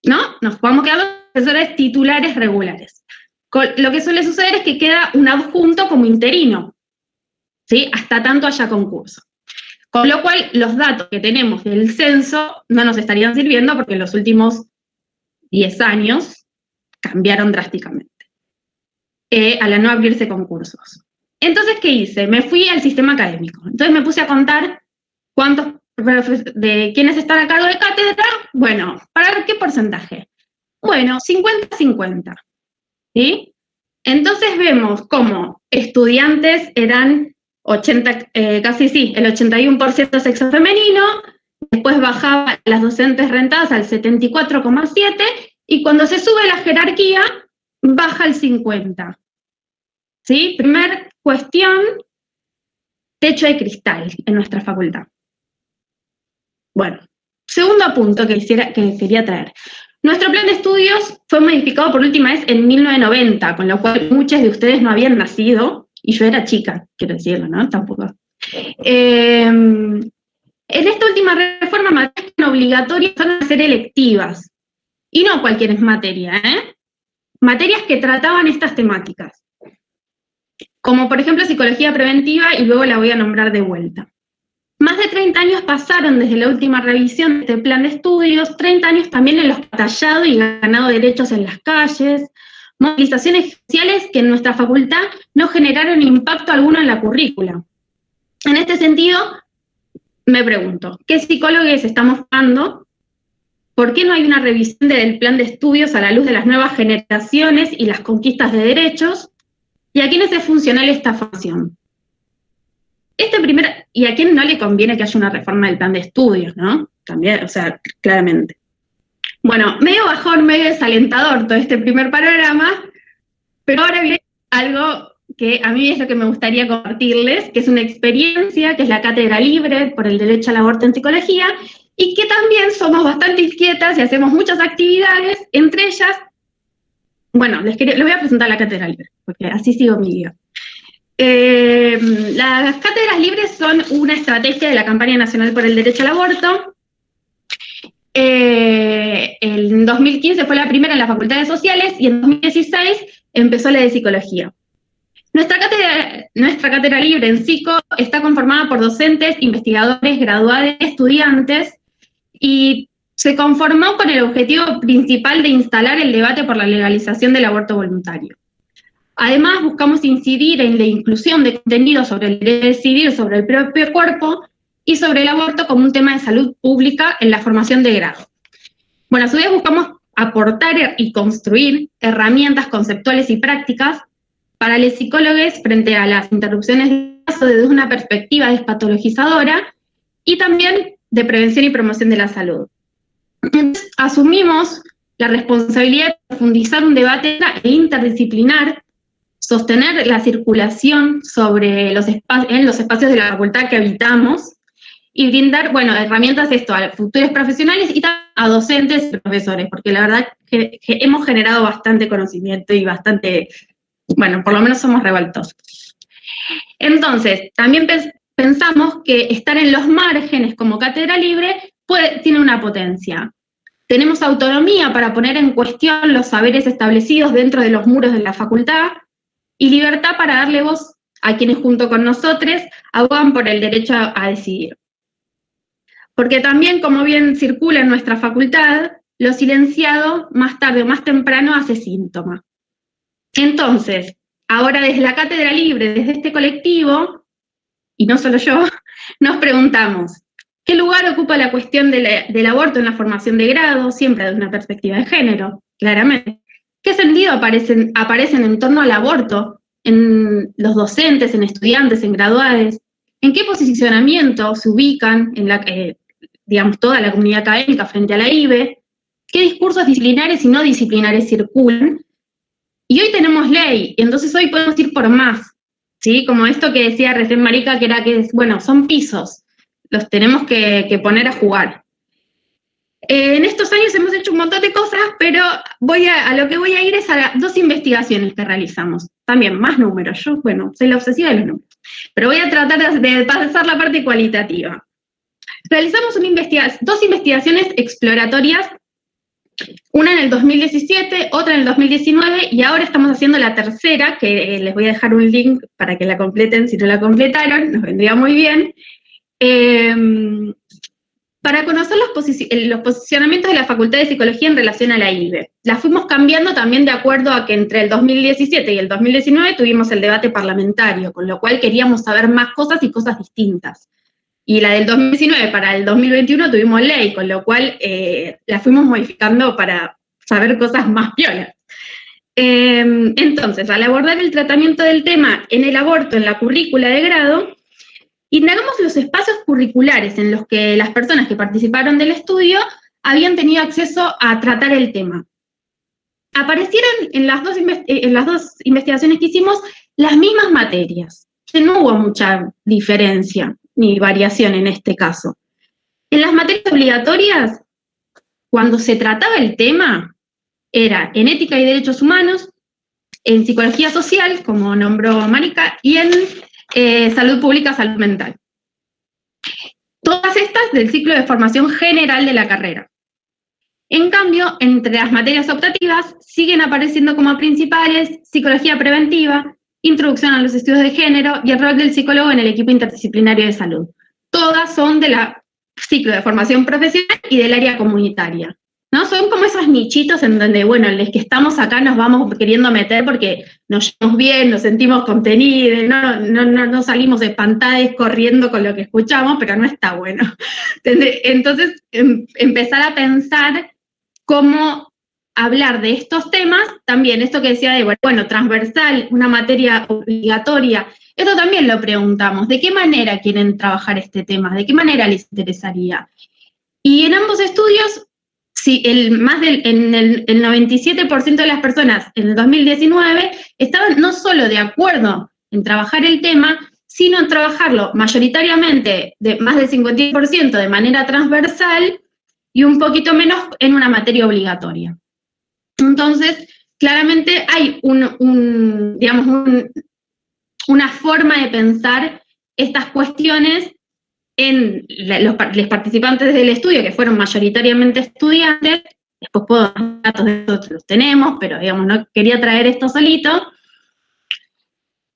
¿no? Nos vamos quedando profesores titulares regulares. Lo que suele suceder es que queda un adjunto como interino, ¿sí? Hasta tanto haya concurso. Con lo cual, los datos que tenemos del censo no nos estarían sirviendo porque en los últimos 10 años cambiaron drásticamente al no abrirse concursos. Entonces, ¿qué hice? Me fui al sistema académico. Entonces me puse a contar de quiénes están a cargo de cátedra. Bueno, ¿para ver qué porcentaje? Bueno, 50-50. ¿Sí? Entonces vemos cómo estudiantes eran el 81% sexo femenino, después bajaba las docentes rentadas al 74,7%, y cuando se sube la jerarquía, baja al 50%. ¿Sí? Primer cuestión, techo de cristal en nuestra facultad. Bueno, segundo punto que quería traer. Nuestro plan de estudios fue modificado por última vez en 1990, con lo cual muchos de ustedes no habían nacido, y yo era chica, quiero decirlo, ¿no? Tampoco. En esta última reforma, materias obligatorias van a ser electivas, y no cualquier materia, ¿eh? Materias que trataban estas temáticas, como por ejemplo psicología preventiva, y luego la voy a nombrar de vuelta. Más de 30 años pasaron desde la última revisión de este plan de estudios, 30 años también en los que ha tallado y ganado derechos en las calles, movilizaciones sociales que en nuestra facultad no generaron impacto alguno en la currícula. En este sentido, me pregunto, ¿qué psicólogos estamos formando? ¿Por qué no hay una revisión del plan de estudios a la luz de las nuevas generaciones y las conquistas de derechos? ¿Y a quiénes es funcional esta formación? ¿Y a quién no le conviene que haya una reforma del plan de estudios, no? También, o sea, claramente. Bueno, medio bajón, medio desalentador todo este primer panorama, pero ahora viene algo que a mí es lo que me gustaría compartirles, que es una experiencia, que es la Cátedra Libre por el Derecho al Aborto en Psicología, y que también somos bastante inquietas y hacemos muchas actividades, entre ellas, bueno, les voy a presentar la Cátedra Libre, porque así sigo mi guía. Las cátedras libres son una estrategia de la Campaña Nacional por el Derecho al Aborto. En 2015 fue la primera en las facultades sociales y en 2016 empezó la de psicología. Nuestra cátedra libre en psico está conformada por docentes, investigadores, graduados, estudiantes, y se conformó con el objetivo principal de instalar el debate por la legalización del aborto voluntario. Además, buscamos incidir en la inclusión de contenidos sobre el derecho a decidir sobre el propio cuerpo y sobre el aborto como un tema de salud pública en la formación de grado. Bueno, a su vez buscamos aportar y construir herramientas conceptuales y prácticas para los psicólogos frente a las interrupciones de embarazo desde una perspectiva despatologizadora y también de prevención y promoción de la salud. Entonces, asumimos la responsabilidad de profundizar un debate interdisciplinar, sostener la circulación sobre en los espacios de la facultad que habitamos y brindar, bueno, herramientas a futuros profesionales y también a docentes y profesores, porque la verdad que hemos generado bastante conocimiento y bastante, bueno, por lo menos somos revoltosos. Entonces, también pensamos que estar en los márgenes como cátedra libre tiene una potencia. Tenemos autonomía para poner en cuestión los saberes establecidos dentro de los muros de la facultad, y libertad para darle voz a quienes junto con nosotros abogan por el derecho a decidir. Porque también, como bien circula en nuestra facultad, lo silenciado más tarde o más temprano hace síntoma. Entonces, ahora desde la Cátedra Libre, desde este colectivo, y no solo yo, nos preguntamos, ¿qué lugar ocupa la cuestión del aborto en la formación de grado, siempre desde una perspectiva de género, claramente? ¿Qué sentido aparecen en torno al aborto en los docentes, en estudiantes, en graduados? ¿En qué posicionamiento se ubican en digamos, toda la comunidad académica frente a la IBE? ¿Qué discursos disciplinares y no disciplinares circulan? Y hoy tenemos ley, y entonces hoy podemos ir por más, ¿sí? Como esto que decía recién Marica, que era que, bueno, son pisos, los tenemos que poner a jugar. En estos años hemos hecho un montón de cosas, pero a lo que voy a ir es a 2 investigaciones que realizamos. También, más números. Yo, bueno, soy la obsesiva de los números. Pero voy a tratar de pasar la parte cualitativa. Realizamos 2 investigaciones exploratorias, una en el 2017, otra en el 2019, y ahora estamos haciendo la tercera, que les voy a dejar un link para que la completen, si no la completaron, nos vendría muy bien. Para conocer los posicionamientos de la Facultad de Psicología en relación a la IBE. Las fuimos cambiando también de acuerdo a que entre el 2017 y el 2019 tuvimos el debate parlamentario, con lo cual queríamos saber más cosas y cosas distintas. Y la del 2019 para el 2021 tuvimos ley, con lo cual la fuimos modificando para saber cosas más piolas. Entonces, al abordar el tratamiento del tema en el aborto en la currícula de grado, indagamos los espacios curriculares en los que las personas que participaron del estudio habían tenido acceso a tratar el tema. Aparecieron en las dos investigaciones que hicimos las mismas materias. No hubo mucha diferencia ni variación en este caso. En las materias obligatorias, cuando se trataba el tema, era en ética y derechos humanos, en psicología social, como nombró Marica, y en salud pública, salud mental. Todas estas del ciclo de formación general de la carrera. En cambio, entre las materias optativas siguen apareciendo como principales psicología preventiva, introducción a los estudios de género y el rol del psicólogo en el equipo interdisciplinario de salud. Todas son del ciclo de formación profesional y del área comunitaria, ¿no? Son como esos nichitos en donde, bueno, los que estamos acá nos vamos queriendo meter porque nos llevamos bien, nos sentimos contenidos, no salimos espantados corriendo con lo que escuchamos, pero no está bueno. Entonces, empezar a pensar cómo hablar de estos temas, también esto que decía de, bueno, transversal, una materia obligatoria, esto también lo preguntamos, ¿de qué manera quieren trabajar este tema? ¿De qué manera les interesaría? Y en ambos estudios, sí, el 97% de las personas en el 2019 estaban no solo de acuerdo en trabajar el tema, sino en trabajarlo mayoritariamente, más del 50% de manera transversal y un poquito menos en una materia obligatoria. Entonces, claramente hay una forma de pensar estas cuestiones en los participantes del estudio, que fueron mayoritariamente estudiantes. Después puedo dar datos de eso, los tenemos, pero digamos, no quería traer esto solito.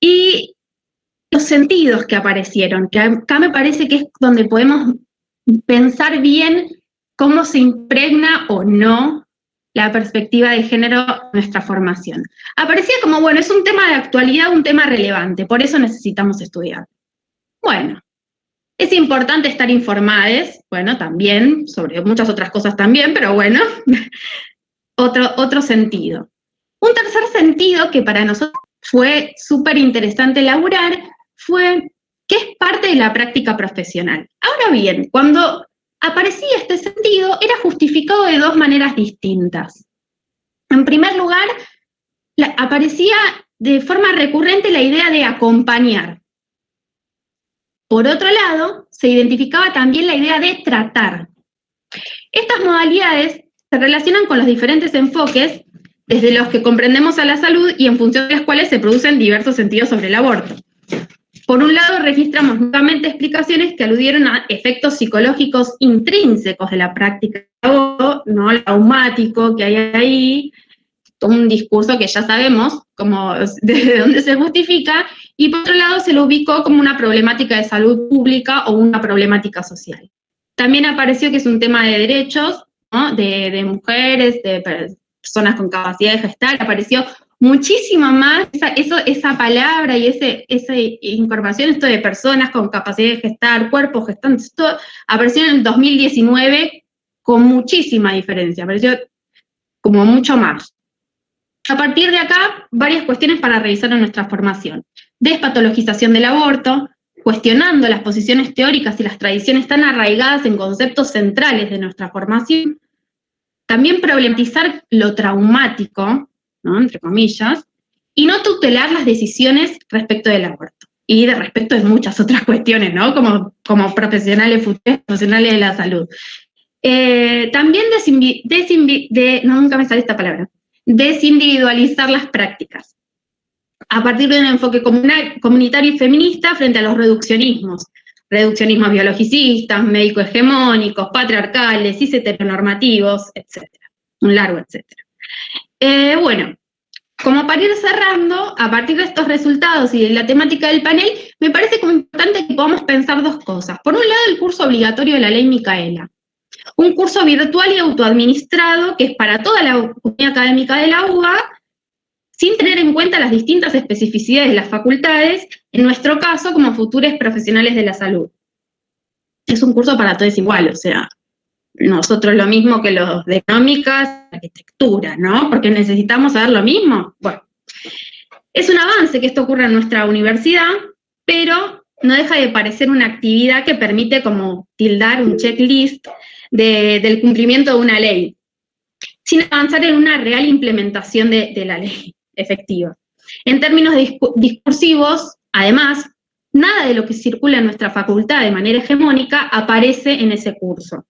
Y los sentidos que aparecieron, que acá me parece que es donde podemos pensar bien cómo se impregna o no la perspectiva de género en nuestra formación. Aparecía como, bueno, es un tema de actualidad, un tema relevante, por eso necesitamos estudiar. Bueno, es importante estar informados, bueno, también, sobre muchas otras cosas también, pero bueno, otro sentido. Un tercer sentido que para nosotros fue súper interesante elaborar fue que es parte de la práctica profesional. Ahora bien, cuando aparecía este sentido, era justificado de 2 maneras distintas. En primer lugar, aparecía de forma recurrente la idea de acompañar. Por otro lado, se identificaba también la idea de tratar. Estas modalidades se relacionan con los diferentes enfoques desde los que comprendemos a la salud y en función de las cuales se producen diversos sentidos sobre el aborto. Por un lado, registramos nuevamente explicaciones que aludieron a efectos psicológicos intrínsecos de la práctica del aborto, no el traumático que hay ahí, un discurso que ya sabemos desde dónde se justifica, y por otro lado se lo ubicó como una problemática de salud pública o una problemática social. También apareció que es un tema de derechos, ¿no? de mujeres, de personas con capacidad de gestar, apareció muchísimo más esa palabra y esa incorporación, esto de personas con capacidad de gestar, cuerpos gestantes, todo apareció en el 2019 con muchísima diferencia, apareció como mucho más. A partir de acá, varias cuestiones para revisar en nuestra formación. Despatologización del aborto, cuestionando las posiciones teóricas y las tradiciones tan arraigadas en conceptos centrales de nuestra formación. También problematizar lo traumático, ¿no?, entre comillas, y no tutelar las decisiones respecto del aborto. Y de respecto de muchas otras cuestiones, ¿no?, como profesionales futuros, profesionales de la salud. También nunca me sale esta palabra, desindividualizar las prácticas, a partir de un enfoque comunitario y feminista frente a los reduccionismos biologicistas, médico-hegemónicos, patriarcales, cis heteronormativos, etc. Un largo etcétera. Bueno, como para ir cerrando, a partir de estos resultados y de la temática del panel, me parece como importante que podamos pensar dos cosas. Por un lado, el curso obligatorio de la Ley Micaela. Un curso virtual y autoadministrado que es para toda la comunidad académica de la UBA, sin tener en cuenta las distintas especificidades de las facultades, en nuestro caso como futuros profesionales de la salud. Es un curso para todos igual, o sea, nosotros lo mismo que los de económicas, arquitectura, ¿no? Porque necesitamos saber lo mismo. Bueno, es un avance que esto ocurra en nuestra universidad, pero no deja de parecer una actividad que permite como tildar un checklist del cumplimiento de una ley, sin avanzar en una real implementación de la ley efectiva. En términos discursivos, además, nada de lo que circula en nuestra facultad de manera hegemónica aparece en ese curso.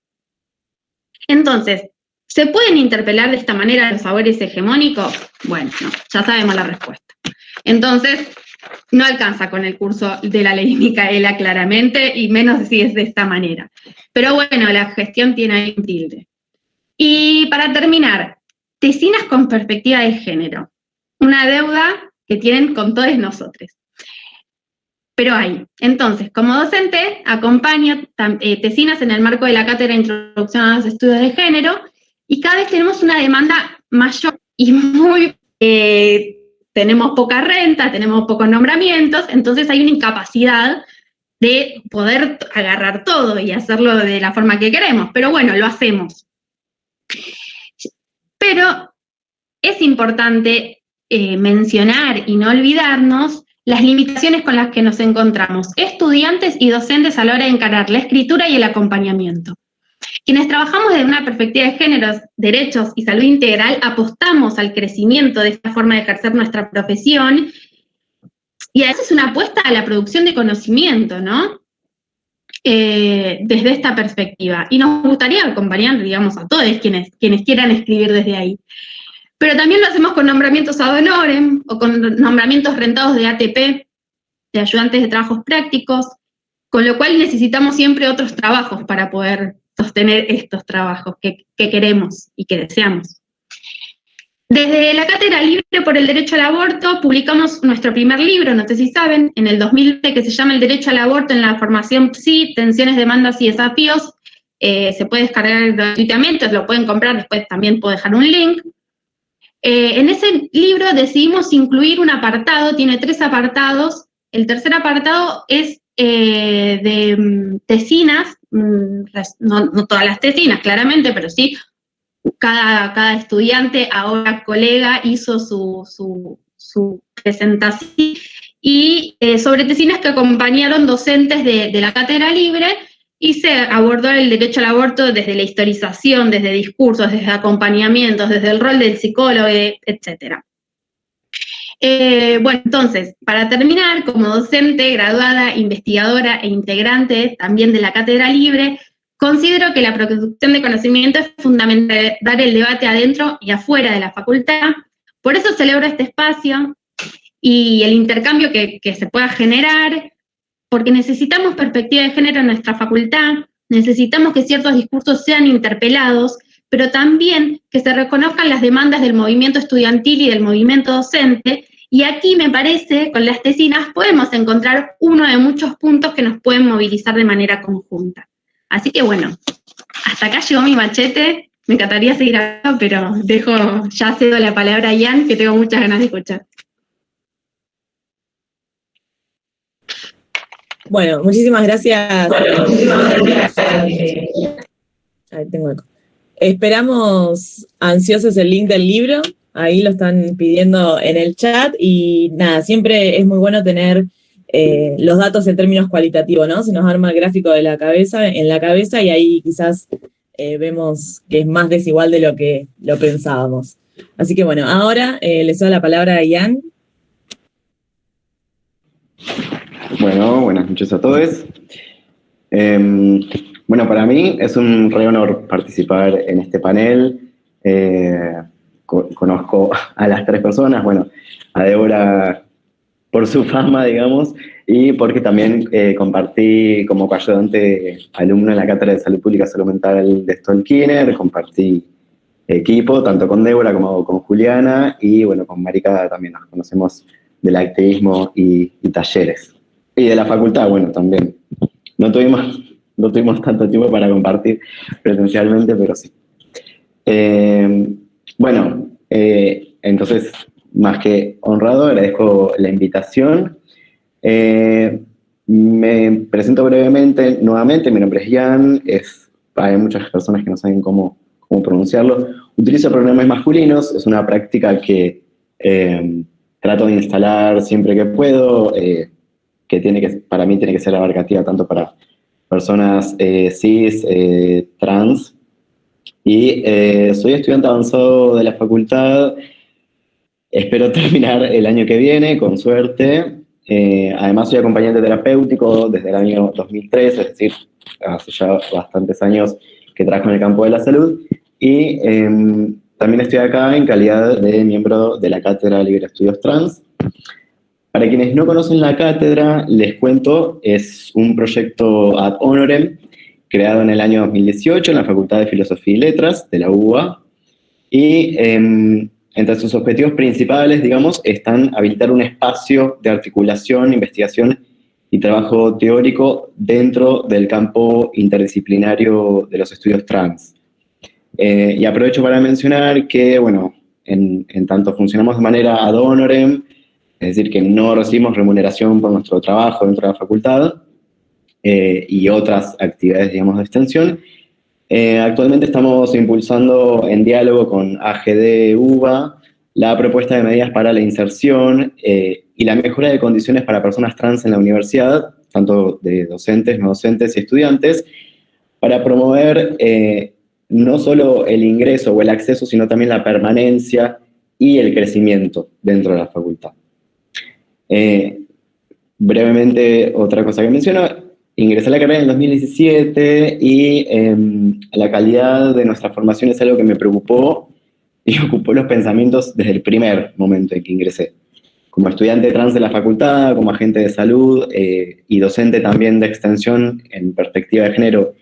Entonces, ¿se pueden interpelar de esta manera los saberes hegemónicos? Bueno, no, ya sabemos la respuesta. Entonces, no alcanza con el curso de la Ley Micaela claramente, y menos si es de esta manera. Pero bueno, la gestión tiene ahí un tilde. Y para terminar, tesinas con perspectiva de género. Una deuda que tienen con todos nosotros. Pero hay. Entonces, como docente, acompaño tesinas en el marco de la cátedra de Introducción a los Estudios de Género, y cada vez tenemos una demanda mayor y tenemos poca renta, tenemos pocos nombramientos, entonces hay una incapacidad de poder agarrar todo y hacerlo de la forma que queremos, pero bueno, lo hacemos. Pero es importante mencionar y no olvidarnos las limitaciones con las que nos encontramos, estudiantes y docentes a la hora de encarar la escritura y el acompañamiento. Quienes trabajamos desde una perspectiva de géneros, derechos y salud integral, apostamos al crecimiento de esta forma de ejercer nuestra profesión, y a veces es una apuesta a la producción de conocimiento, ¿no? Desde esta perspectiva. Y nos gustaría acompañar, digamos, a todos quienes quieran escribir desde ahí. Pero también lo hacemos con nombramientos ad honorem o con nombramientos rentados de ATP, de ayudantes de trabajos prácticos, con lo cual necesitamos siempre otros trabajos para poder sostener estos trabajos que queremos y que deseamos. Desde la Cátedra Libre por el Derecho al Aborto publicamos nuestro primer libro, no sé si saben, en el 2020, que se llama El Derecho al Aborto en la Formación PSI, Tensiones, Demandas y Desafíos. Se puede descargar gratuitamente, lo pueden comprar, después también puedo dejar un link. En ese libro decidimos incluir un apartado, tiene 3 apartados. El tercer apartado es de tesinas, no todas las tesinas, claramente, pero sí, cada estudiante, ahora colega, hizo su presentación, y sobre tesinas que acompañaron docentes de la Cátedra Libre, y se abordó el derecho al aborto desde la historización, desde discursos, desde acompañamientos, desde el rol del psicólogo, etc. Bueno, entonces, para terminar, como docente, graduada, investigadora e integrante también de la Cátedra Libre, considero que la producción de conocimiento es fundamental, dar el debate adentro y afuera de la facultad. Por eso celebro este espacio y el intercambio que se pueda generar, porque necesitamos perspectiva de género en nuestra facultad, necesitamos que ciertos discursos sean interpelados, pero también que se reconozcan las demandas del movimiento estudiantil y del movimiento docente, Y aquí me parece, con las tesinas, podemos encontrar uno de muchos puntos que nos pueden movilizar de manera conjunta. Así que bueno, hasta acá llegó mi machete. Me encantaría seguir acá, pero ya cedo la palabra a Ian, que tengo muchas ganas de escuchar. Bueno, muchísimas gracias. Ahí tengo eco. Esperamos ansiosos el link del libro. Ahí lo están pidiendo en el chat. Y nada, siempre es muy bueno tener los datos en términos cualitativos, ¿no? Se nos arma el gráfico de en la cabeza y ahí quizás vemos que es más desigual de lo que lo pensábamos. Así que bueno, ahora les doy la palabra a Ian. Bueno, buenas noches a todos. Bueno, para mí es un re honor participar en este panel. Conozco a las 3 personas, bueno, a Débora por su fama, digamos, y porque también compartí como coayudante alumno en la Cátedra de Salud Pública y Salud Mental de Stolkiner, compartí equipo tanto con Débora como con Juliana, y bueno, con Marica también nos conocemos del activismo y talleres. Y de la facultad, bueno, también. No tuvimos tanto tiempo para compartir presencialmente, pero sí. Bueno, entonces, más que honrado, agradezco la invitación. Me presento brevemente, nuevamente, mi nombre es Ian, hay muchas personas que no saben cómo pronunciarlo. Utilizo pronombres masculinos, es una práctica que trato de instalar siempre que puedo, para mí tiene que ser abarcativa tanto para personas cis, trans, y soy estudiante avanzado de la facultad. Espero terminar el año que viene, con suerte. Además soy acompañante terapéutico desde el año 2003, es decir, hace ya bastantes años que trabajo en el campo de la salud, y también estoy acá en calidad de miembro de la Cátedra Libre de Estudios Trans. Para quienes no conocen la cátedra, les cuento, es un proyecto ad honorem creado en el año 2018 en la Facultad de Filosofía y Letras de la UBA, y entre sus objetivos principales, digamos, están habilitar un espacio de articulación, investigación y trabajo teórico dentro del campo interdisciplinario de los estudios trans. Y aprovecho para mencionar que, bueno, en tanto funcionamos de manera ad honorem, es decir, que no recibimos remuneración por nuestro trabajo dentro de la facultad y otras actividades, digamos, de extensión. Actualmente estamos impulsando en diálogo con AGD UBA la propuesta de medidas para la inserción y la mejora de condiciones para personas trans en la universidad, tanto de docentes, no docentes y estudiantes, para promover no solo el ingreso o el acceso, sino también la permanencia y el crecimiento dentro de la facultad. Brevemente, otra cosa que menciono, ingresé a la carrera en el 2017 y la calidad de nuestra formación es algo que me preocupó y ocupó los pensamientos desde el primer momento en que ingresé. Como estudiante trans de la facultad, como agente de salud y docente también de extensión en perspectiva de género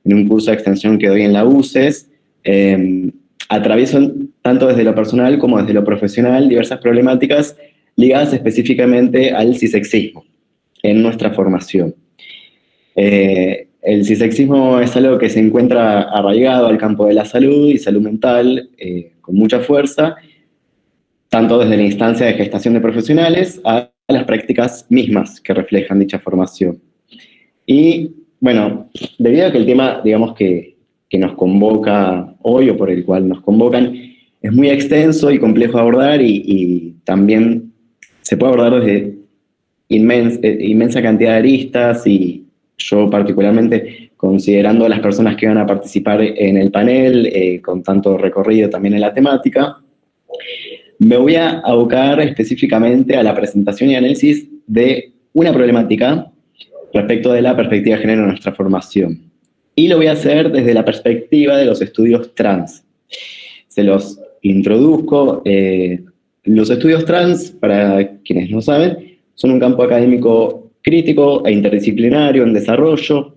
en un curso de extensión que doy en la UCES, atravieso tanto desde lo personal como desde lo profesional diversas problemáticas ligadas específicamente al cisexismo en nuestra formación. El cisexismo es algo que se encuentra arraigado al campo de la salud y salud mental con mucha fuerza, tanto desde la instancia de gestación de profesionales a las prácticas mismas que reflejan dicha formación. Y bueno, debido a que el tema, digamos, que nos convoca hoy o por el cual nos convocan, es muy extenso y complejo de abordar y también se puede abordar desde inmensa cantidad de aristas, y yo particularmente, considerando a las personas que van a participar en el panel, con tanto recorrido también en la temática, me voy a abocar específicamente a la presentación y análisis de una problemática respecto de la perspectiva de género en nuestra formación. Y lo voy a hacer desde la perspectiva de los estudios trans. Se los introduzco. Los estudios trans, para quienes no saben, son un campo académico crítico e interdisciplinario en desarrollo.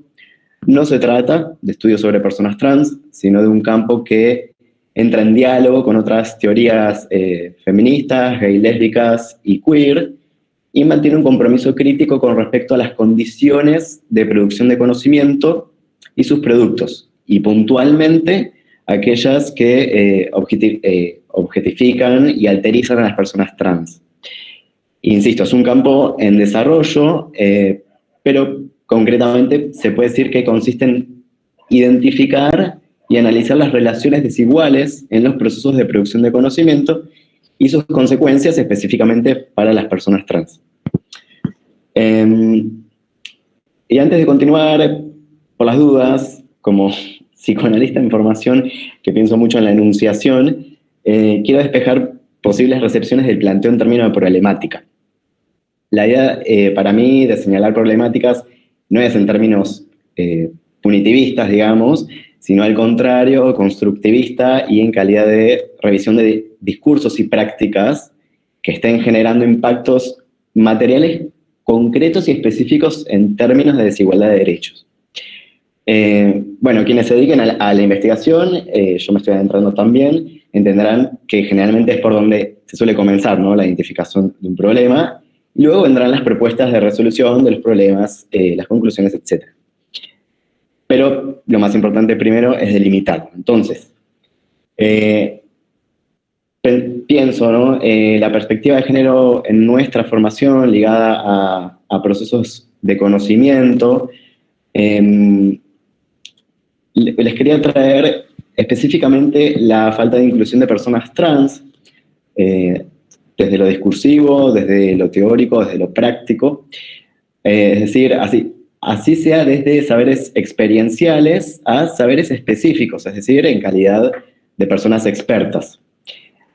No se trata de estudios sobre personas trans, sino de un campo que entra en diálogo con otras teorías feministas, gay, lésbicas y queer, y mantiene un compromiso crítico con respecto a las condiciones de producción de conocimiento y sus productos, y puntualmente aquellas que objetifican y alterizan a las personas trans. Insisto, es un campo en desarrollo, pero concretamente se puede decir que consiste en identificar y analizar las relaciones desiguales en los procesos de producción de conocimiento y sus consecuencias específicamente para las personas trans. Y antes de continuar, por las dudas, como psicoanalista en formación que pienso mucho en la enunciación, quiero despejar posibles recepciones del planteo en términos de problemática. La idea para mí de señalar problemáticas no es en términos punitivistas, digamos, sino al contrario, constructivista y en calidad de revisión de discursos y prácticas que estén generando impactos materiales concretos y específicos en términos de desigualdad de derechos. Bueno, quienes se dediquen a la investigación, yo me estoy adentrando también, entenderán que generalmente es por donde se suele comenzar, ¿no? La identificación de un problema, y luego vendrán las propuestas de resolución de los problemas, las conclusiones, etc. Pero lo más importante primero es delimitarlo. Entonces, pienso, ¿no? La perspectiva de género en nuestra formación ligada a procesos de conocimiento, les quería traer específicamente la falta de inclusión de personas trans, desde lo discursivo, desde lo teórico, desde lo práctico, es decir, así sea desde saberes experienciales a saberes específicos, es decir, en calidad de personas expertas.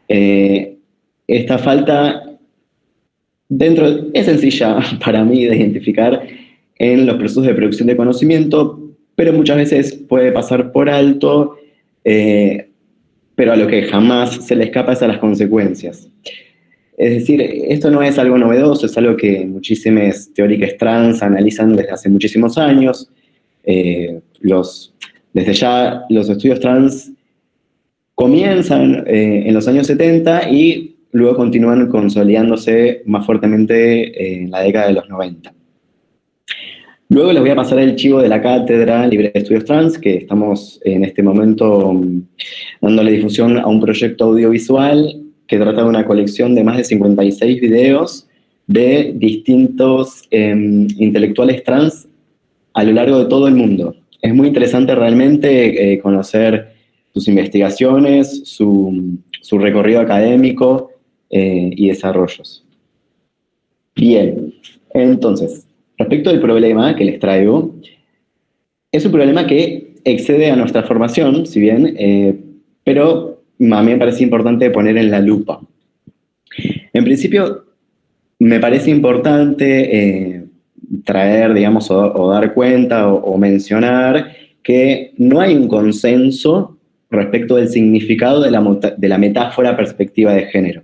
Esta falta es sencilla para mí de identificar en los procesos de producción de conocimiento, pero muchas veces puede pasar por alto, pero a lo que jamás se le escapa es a las consecuencias. Es decir, esto no es algo novedoso, es algo que muchísimas teóricas trans analizan desde hace muchísimos años. Desde ya los estudios trans comienzan en los años 70 y luego continúan consolidándose más fuertemente en la década de los 90. Luego les voy a pasar el chivo de la Cátedra Libre de Estudios Trans, que estamos en este momento dándole difusión a un proyecto audiovisual que trata de una colección de más de 56 videos de distintos intelectuales trans a lo largo de todo el mundo. Es muy interesante realmente conocer sus investigaciones, su recorrido académico y desarrollos. Bien, entonces, respecto del problema que les traigo, es un problema que excede a nuestra formación, si bien, pero a mí me parece importante poner en la lupa. En principio, me parece importante traer, digamos, o dar cuenta o mencionar que no hay un consenso respecto del significado de la metáfora perspectiva de género.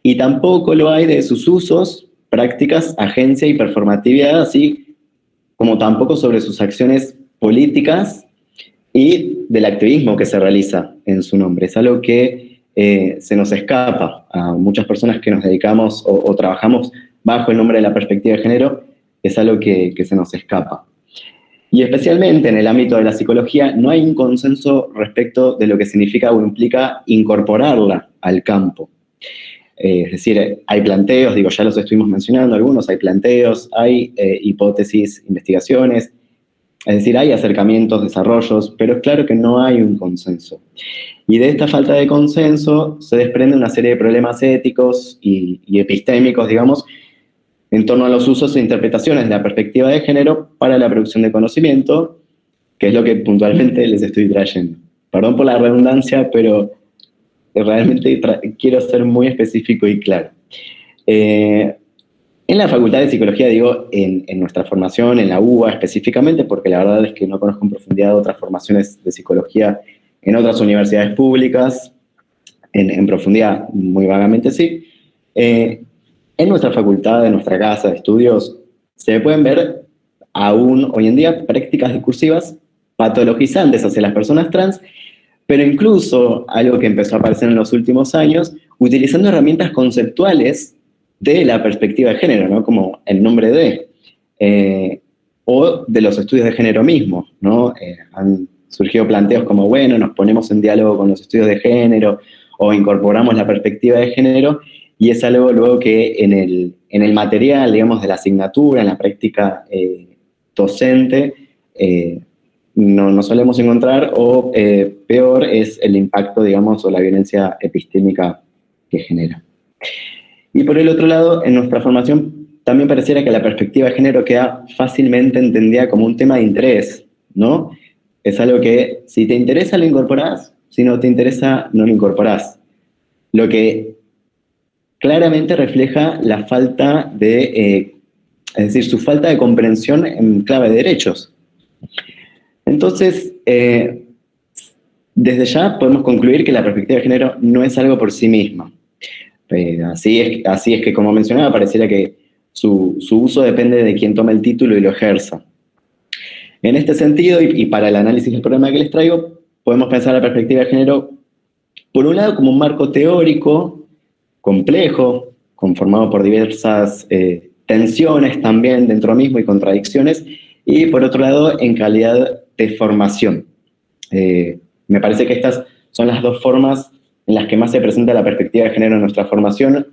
Y tampoco lo hay de sus usos, prácticas, agencia y performatividad, así como tampoco sobre sus acciones políticas y del activismo que se realiza en su nombre. Es algo que se nos escapa a muchas personas que nos dedicamos o trabajamos bajo el nombre de la perspectiva de género, es algo que se nos escapa. Y especialmente en el ámbito de la psicología no hay un consenso respecto de lo que significa o implica incorporarla al campo. Es decir, hay planteos, digo, ya los estuvimos mencionando algunos, hay planteos, hay hipótesis, investigaciones, es decir, hay acercamientos, desarrollos, pero es claro que no hay un consenso. Y de esta falta de consenso se desprende una serie de problemas éticos y epistémicos, digamos, en torno a los usos e interpretaciones de la perspectiva de género para la producción de conocimiento, que es lo que puntualmente les estoy trayendo. Perdón por la redundancia, pero realmente quiero ser muy específico y claro. En la Facultad de Psicología, digo, en nuestra formación, en la UBA específicamente, porque la verdad es que no conozco en profundidad otras formaciones de psicología en otras universidades públicas, en profundidad muy vagamente sí. En nuestra facultad, en nuestra casa de estudios, se pueden ver aún hoy en día prácticas discursivas patologizantes hacia las personas trans, pero incluso algo que empezó a aparecer en los últimos años, utilizando herramientas conceptuales de la perspectiva de género, ¿no? Como el nombre de, o de los estudios de género mismos, ¿no? Han surgido planteos como, bueno, nos ponemos en diálogo con los estudios de género, o incorporamos la perspectiva de género, y es algo luego que en el material, digamos, de la asignatura, en la práctica docente, no solemos encontrar, o peor es el impacto, digamos, o la violencia epistémica que genera. Y por el otro lado, en nuestra formación también pareciera que la perspectiva de género queda fácilmente entendida como un tema de interés, ¿no? Es algo que si te interesa lo incorporás, si no te interesa no lo incorporás. Lo que claramente refleja la falta de, es decir, su falta de comprensión en clave de derechos. Entonces, desde ya podemos concluir que la perspectiva de género no es algo por sí misma. Así es que, como mencionaba, pareciera que su uso depende de quien tome el título y lo ejerza. En este sentido, y para el análisis del problema que les traigo, podemos pensar la perspectiva de género, por un lado, como un marco teórico complejo, conformado por diversas tensiones también dentro mismo y contradicciones, y por otro lado, en calidad de formación. Me parece que estas son las dos formas en las que más se presenta la perspectiva de género en nuestra formación,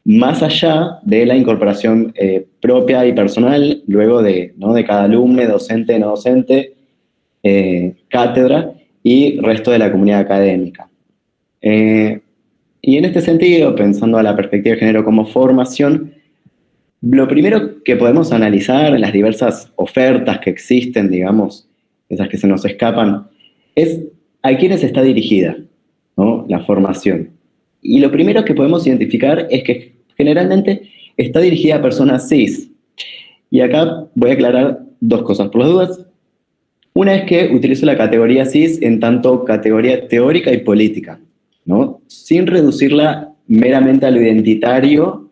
más allá de la incorporación propia y personal, luego de cada alumno, docente, no docente, cátedra y resto de la comunidad académica. Y en este sentido, pensando a la perspectiva de género como formación, lo primero que podemos analizar en las diversas ofertas que existen, digamos, esas que se nos escapan, es a quiénes está dirigida, ¿no? La formación. Y lo primero que podemos identificar es que generalmente está dirigida a personas cis. Y acá voy a aclarar dos cosas por las dudas. Una es que utilizo la categoría cis en tanto categoría teórica y política, ¿no? Sin reducirla meramente a lo identitario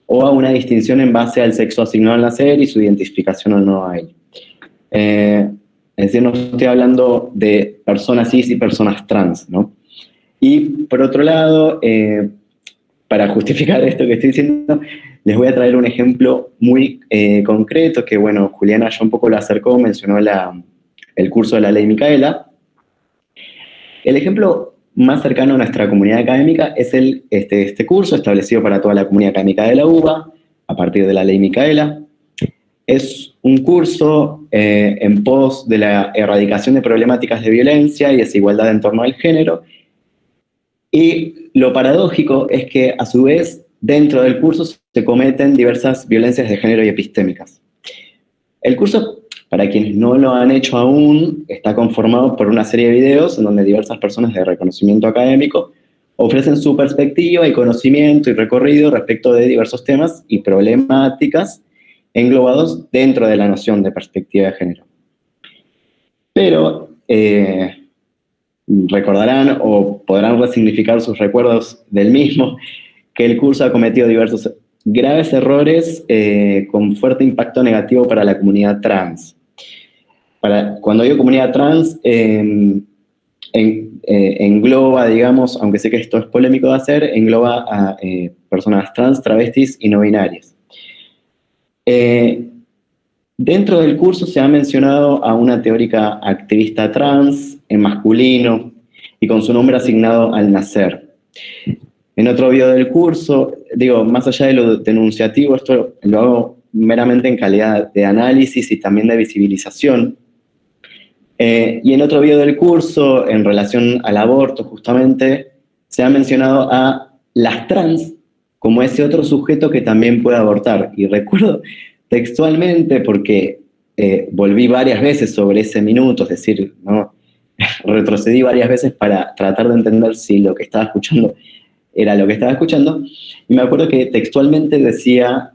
o a una distinción en base al sexo asignado al nacer y su identificación o no a él. Es decir, no estoy hablando de personas cis y personas trans, ¿no? Y por otro lado, para justificar esto que estoy diciendo, les voy a traer un ejemplo muy concreto que, bueno, Juliana ya un poco lo acercó, mencionó el curso de la Ley Micaela. El ejemplo más cercano a nuestra comunidad académica es este curso establecido para toda la comunidad académica de la UBA, a partir de la Ley Micaela. Es un curso en pos de la erradicación de problemáticas de violencia y desigualdad en torno al género. Y lo paradójico es que, a su vez, dentro del curso se cometen diversas violencias de género y epistémicas. El curso, para quienes no lo han hecho aún, está conformado por una serie de videos en donde diversas personas de reconocimiento académico ofrecen su perspectiva y conocimiento y recorrido respecto de diversos temas y problemáticas englobados dentro de la noción de perspectiva de género. Pero recordarán o podrán resignificar sus recuerdos del mismo, que el curso ha cometido diversos graves errores con fuerte impacto negativo para la comunidad trans. Cuando digo comunidad trans, engloba, digamos, aunque sé que esto es polémico de hacer, engloba a personas trans, travestis y no binarias. Dentro del curso se ha mencionado a una teórica activista trans, en masculino, y con su nombre asignado al nacer. En otro video del curso, digo, más allá de lo denunciativo, esto lo hago meramente en calidad de análisis y también de visibilización. Y en otro video del curso, en relación al aborto, justamente, se ha mencionado a las trans como ese otro sujeto que también puede abortar. Y recuerdo textualmente, porque volví varias veces sobre ese minuto, es decir, ¿no? Retrocedí varias veces para tratar de entender si lo que estaba escuchando era lo que estaba escuchando, y me acuerdo que textualmente decía,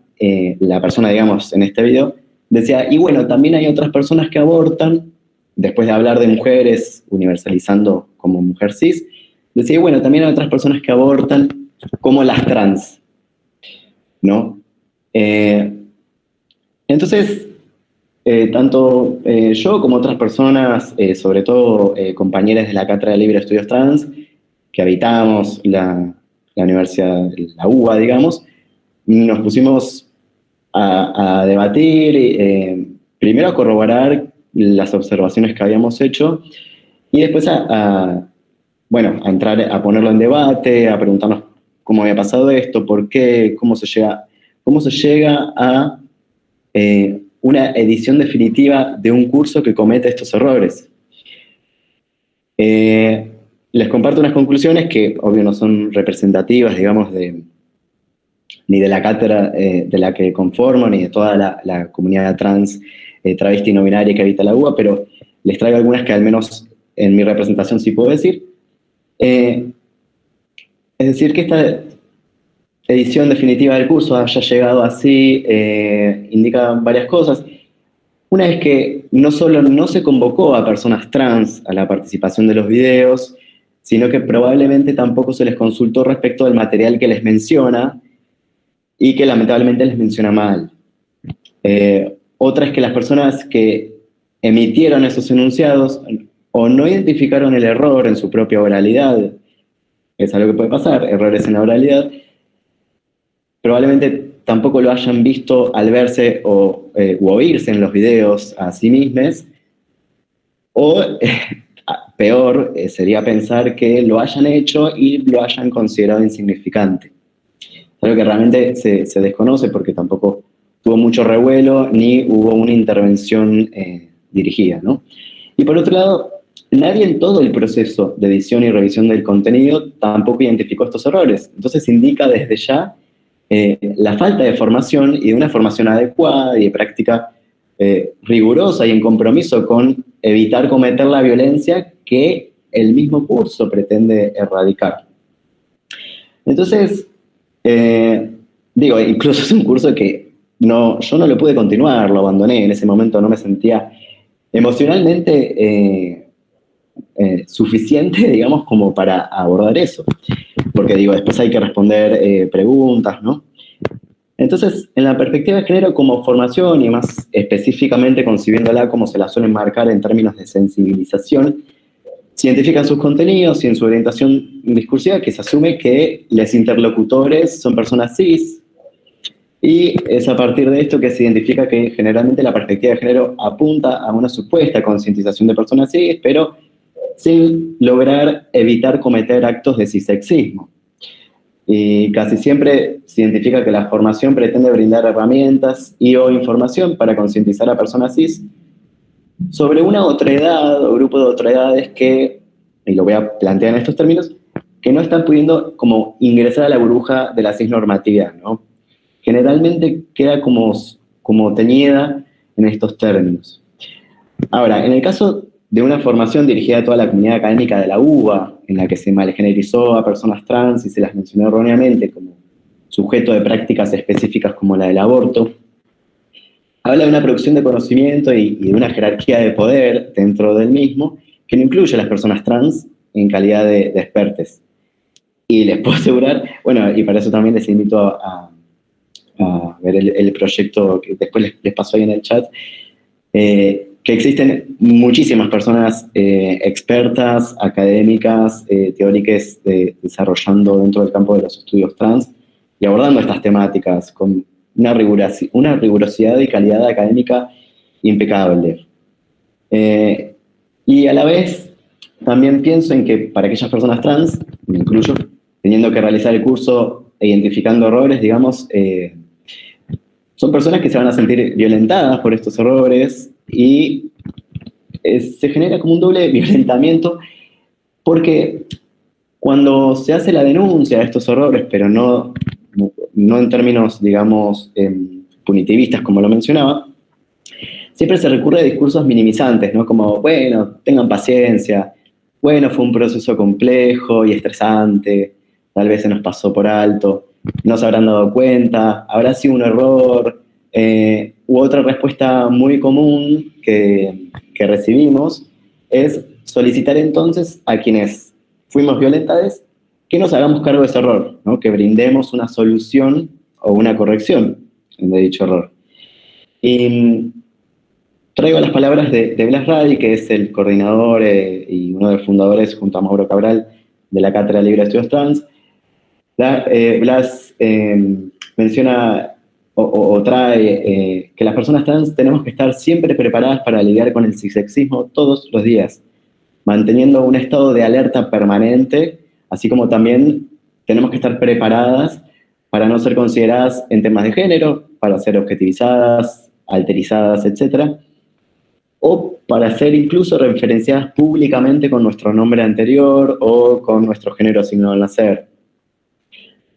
la persona, digamos, en este video, decía, y bueno, también hay otras personas que abortan, después de hablar de mujeres, universalizando como mujer cis, decía, y bueno, también hay otras personas que abortan, como las trans, ¿no? Entonces, tanto yo como otras personas, sobre todo compañeras de la Cátedra de Libre Estudios Trans, que habitamos la universidad, la UBA, digamos, nos pusimos a debatir, primero a corroborar las observaciones que habíamos hecho y después bueno, a entrar, a ponerlo en debate, a preguntarnos cómo había pasado esto, por qué, cómo se llega a una edición definitiva de un curso que comete estos errores. Les comparto unas conclusiones que, obvio, no son representativas, digamos, ni de la cátedra de la que conformo, ni de toda la comunidad trans, travesti y no binaria que habita la UBA, pero les traigo algunas que al menos en mi representación sí puedo decir. Es decir, que esta edición definitiva del curso haya llegado así indica varias cosas. Una es que no solo no se convocó a personas trans a la participación de los videos, sino que probablemente tampoco se les consultó respecto del material que les menciona y que lamentablemente les menciona mal. Otra es que las personas que emitieron esos enunciados o no identificaron el error en su propia oralidad, es algo que puede pasar, errores en la oralidad, probablemente tampoco lo hayan visto al verse u oírse en los videos a sí mismos, o peor sería pensar que lo hayan hecho y lo hayan considerado insignificante. Es algo que realmente se desconoce porque tampoco tuvo mucho revuelo ni hubo una intervención dirigida, ¿no? Y por otro lado, nadie en todo el proceso de edición y revisión del contenido tampoco identificó estos errores. Entonces indica desde ya la falta de formación y de una formación adecuada y de práctica rigurosa y en compromiso con evitar cometer la violencia que el mismo curso pretende erradicar. Entonces, incluso es un curso que yo no lo pude continuar, lo abandoné, en ese momento no me sentía emocionalmente suficiente, digamos, como para abordar eso. Porque después hay que responder preguntas, ¿no? Entonces, en la perspectiva de género como formación y más específicamente concibiéndola como se la suelen marcar en términos de sensibilización, se identifican sus contenidos y en su orientación discursiva que se asume que los interlocutores son personas cis, y es a partir de esto que se identifica que generalmente la perspectiva de género apunta a una supuesta concientización de personas cis, pero sin lograr evitar cometer actos de cisexismo. Y casi siempre se identifica que la formación pretende brindar herramientas y o información para concientizar a personas cis sobre una otra edad o grupo de otredades que, y lo voy a plantear en estos términos, que no están pudiendo como ingresar a la burbuja de la cisnormatividad, ¿no? Generalmente queda como teñida en estos términos. Ahora, en el caso de una formación dirigida a toda la comunidad académica de la UBA, en la que se malgenerizó a personas trans y se las mencionó erróneamente como sujeto de prácticas específicas como la del aborto, habla de una producción de conocimiento y de una jerarquía de poder dentro del mismo que no incluye a las personas trans en calidad de expertes. Y les puedo asegurar, bueno, y para eso también les invito a ver el proyecto que después les paso ahí en el chat, que existen muchísimas personas expertas, académicas, teóricas, desarrollando dentro del campo de los estudios trans y abordando estas temáticas con una rigurosidad y calidad académica impecable. Y a la vez también pienso en que para aquellas personas trans, me incluyo, teniendo que realizar el curso e identificando errores, digamos, son personas que se van a sentir violentadas por estos errores y se genera como un doble violentamiento porque cuando se hace la denuncia de estos errores, pero no en términos, digamos, punitivistas como lo mencionaba, siempre se recurre a discursos minimizantes, ¿no? Como, bueno, tengan paciencia, bueno, fue un proceso complejo y estresante, tal vez se nos pasó por alto, no se habrán dado cuenta, habrá sido un error, u otra respuesta muy común que recibimos es solicitar entonces a quienes fuimos violentados que nos hagamos cargo de ese error, ¿no? Que brindemos una solución o una corrección de dicho error. Y traigo las palabras de Blas Radi, que es el coordinador y uno de los fundadores, junto a Mauro Cabral, de la Cátedra Libre de Estudios Trans. Blas menciona o trae que las personas trans tenemos que estar siempre preparadas para lidiar con el cisexismo todos los días, manteniendo un estado de alerta permanente, así como también tenemos que estar preparadas para no ser consideradas en temas de género, para ser objetivizadas, alterizadas, etc., o para ser incluso referenciadas públicamente con nuestro nombre anterior o con nuestro género asignado al nacer.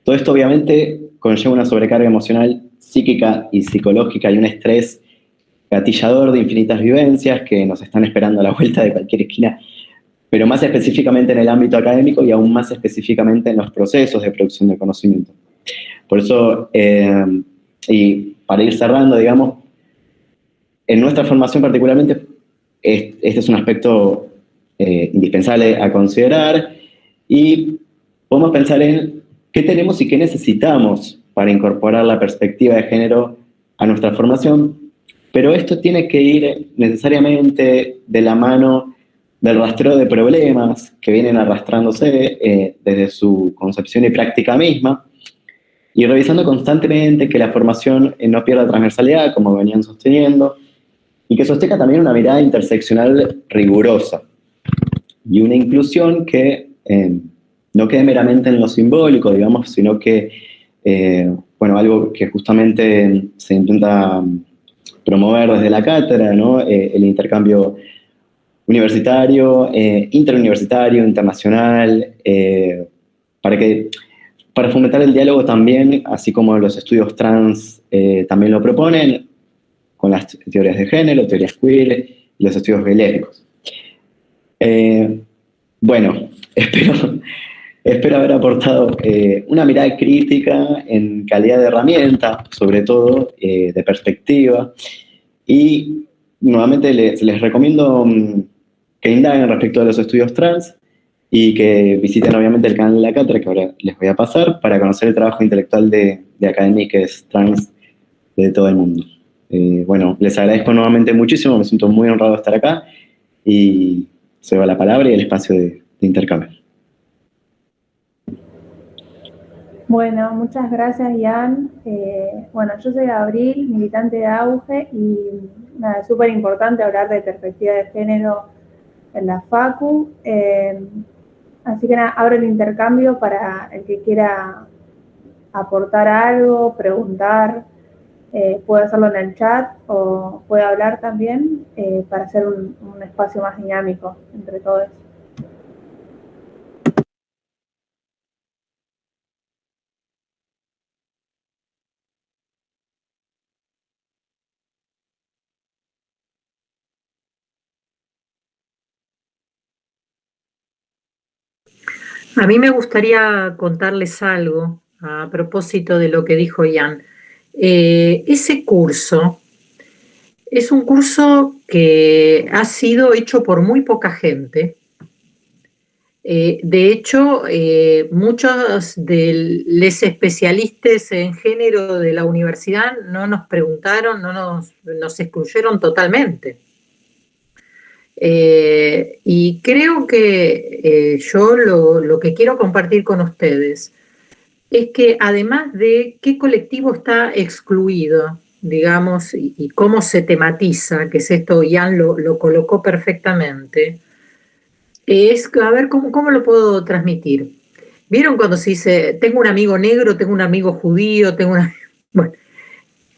Todo esto obviamente conlleva una sobrecarga emocional, psíquica y psicológica y un estrés gatillador de infinitas vivencias que nos están esperando a la vuelta de cualquier esquina, pero más específicamente en el ámbito académico y aún más específicamente en los procesos de producción de conocimiento. Por eso, y para ir cerrando, digamos, en nuestra formación particularmente, este es un aspecto indispensable a considerar y podemos pensar en qué tenemos y qué necesitamos para incorporar la perspectiva de género a nuestra formación, pero esto tiene que ir necesariamente de la mano del rastreo de problemas que vienen arrastrándose desde su concepción y práctica misma, y revisando constantemente que la formación no pierda transversalidad, como venían sosteniendo, y que sostenga también una mirada interseccional rigurosa, y una inclusión que no quede meramente en lo simbólico, digamos, sino que, bueno, algo que justamente se intenta promover desde la cátedra, ¿no? El intercambio universitario, interuniversitario, internacional, para fomentar el diálogo también, así como los estudios trans también lo proponen, con las teorías de género, teorías queer y los estudios bilésbicos. Bueno, espero haber aportado una mirada crítica en calidad de herramienta, sobre todo de perspectiva, y nuevamente les recomiendo que indaguen respecto a los estudios trans y que visiten obviamente el canal de la cátedra, que ahora les voy a pasar, para conocer el trabajo intelectual de académicos trans de todo el mundo. Bueno, les agradezco nuevamente muchísimo, me siento muy honrado de estar acá y cedo la palabra y el espacio de intercambio. Bueno, muchas gracias, Ian. Bueno, yo soy Abril, militante de AUGE, y nada, es súper importante hablar de perspectiva de género en la Facu. Así que nada, abro el intercambio para el que quiera aportar algo, preguntar, puede hacerlo en el chat o puede hablar también para hacer un espacio más dinámico entre todos. A mí me gustaría contarles algo a propósito de lo que dijo Ian. Ese curso es un curso que ha sido hecho por muy poca gente. De hecho, muchos de los especialistas en género de la universidad no nos preguntaron, nos excluyeron totalmente. Y creo que yo lo que quiero compartir con ustedes es que además de qué colectivo está excluido, digamos, y cómo se tematiza, que es esto, Ian lo colocó perfectamente, es, a ver, ¿cómo lo puedo transmitir? ¿Vieron cuando se dice, tengo un amigo negro, tengo un amigo judío, bueno,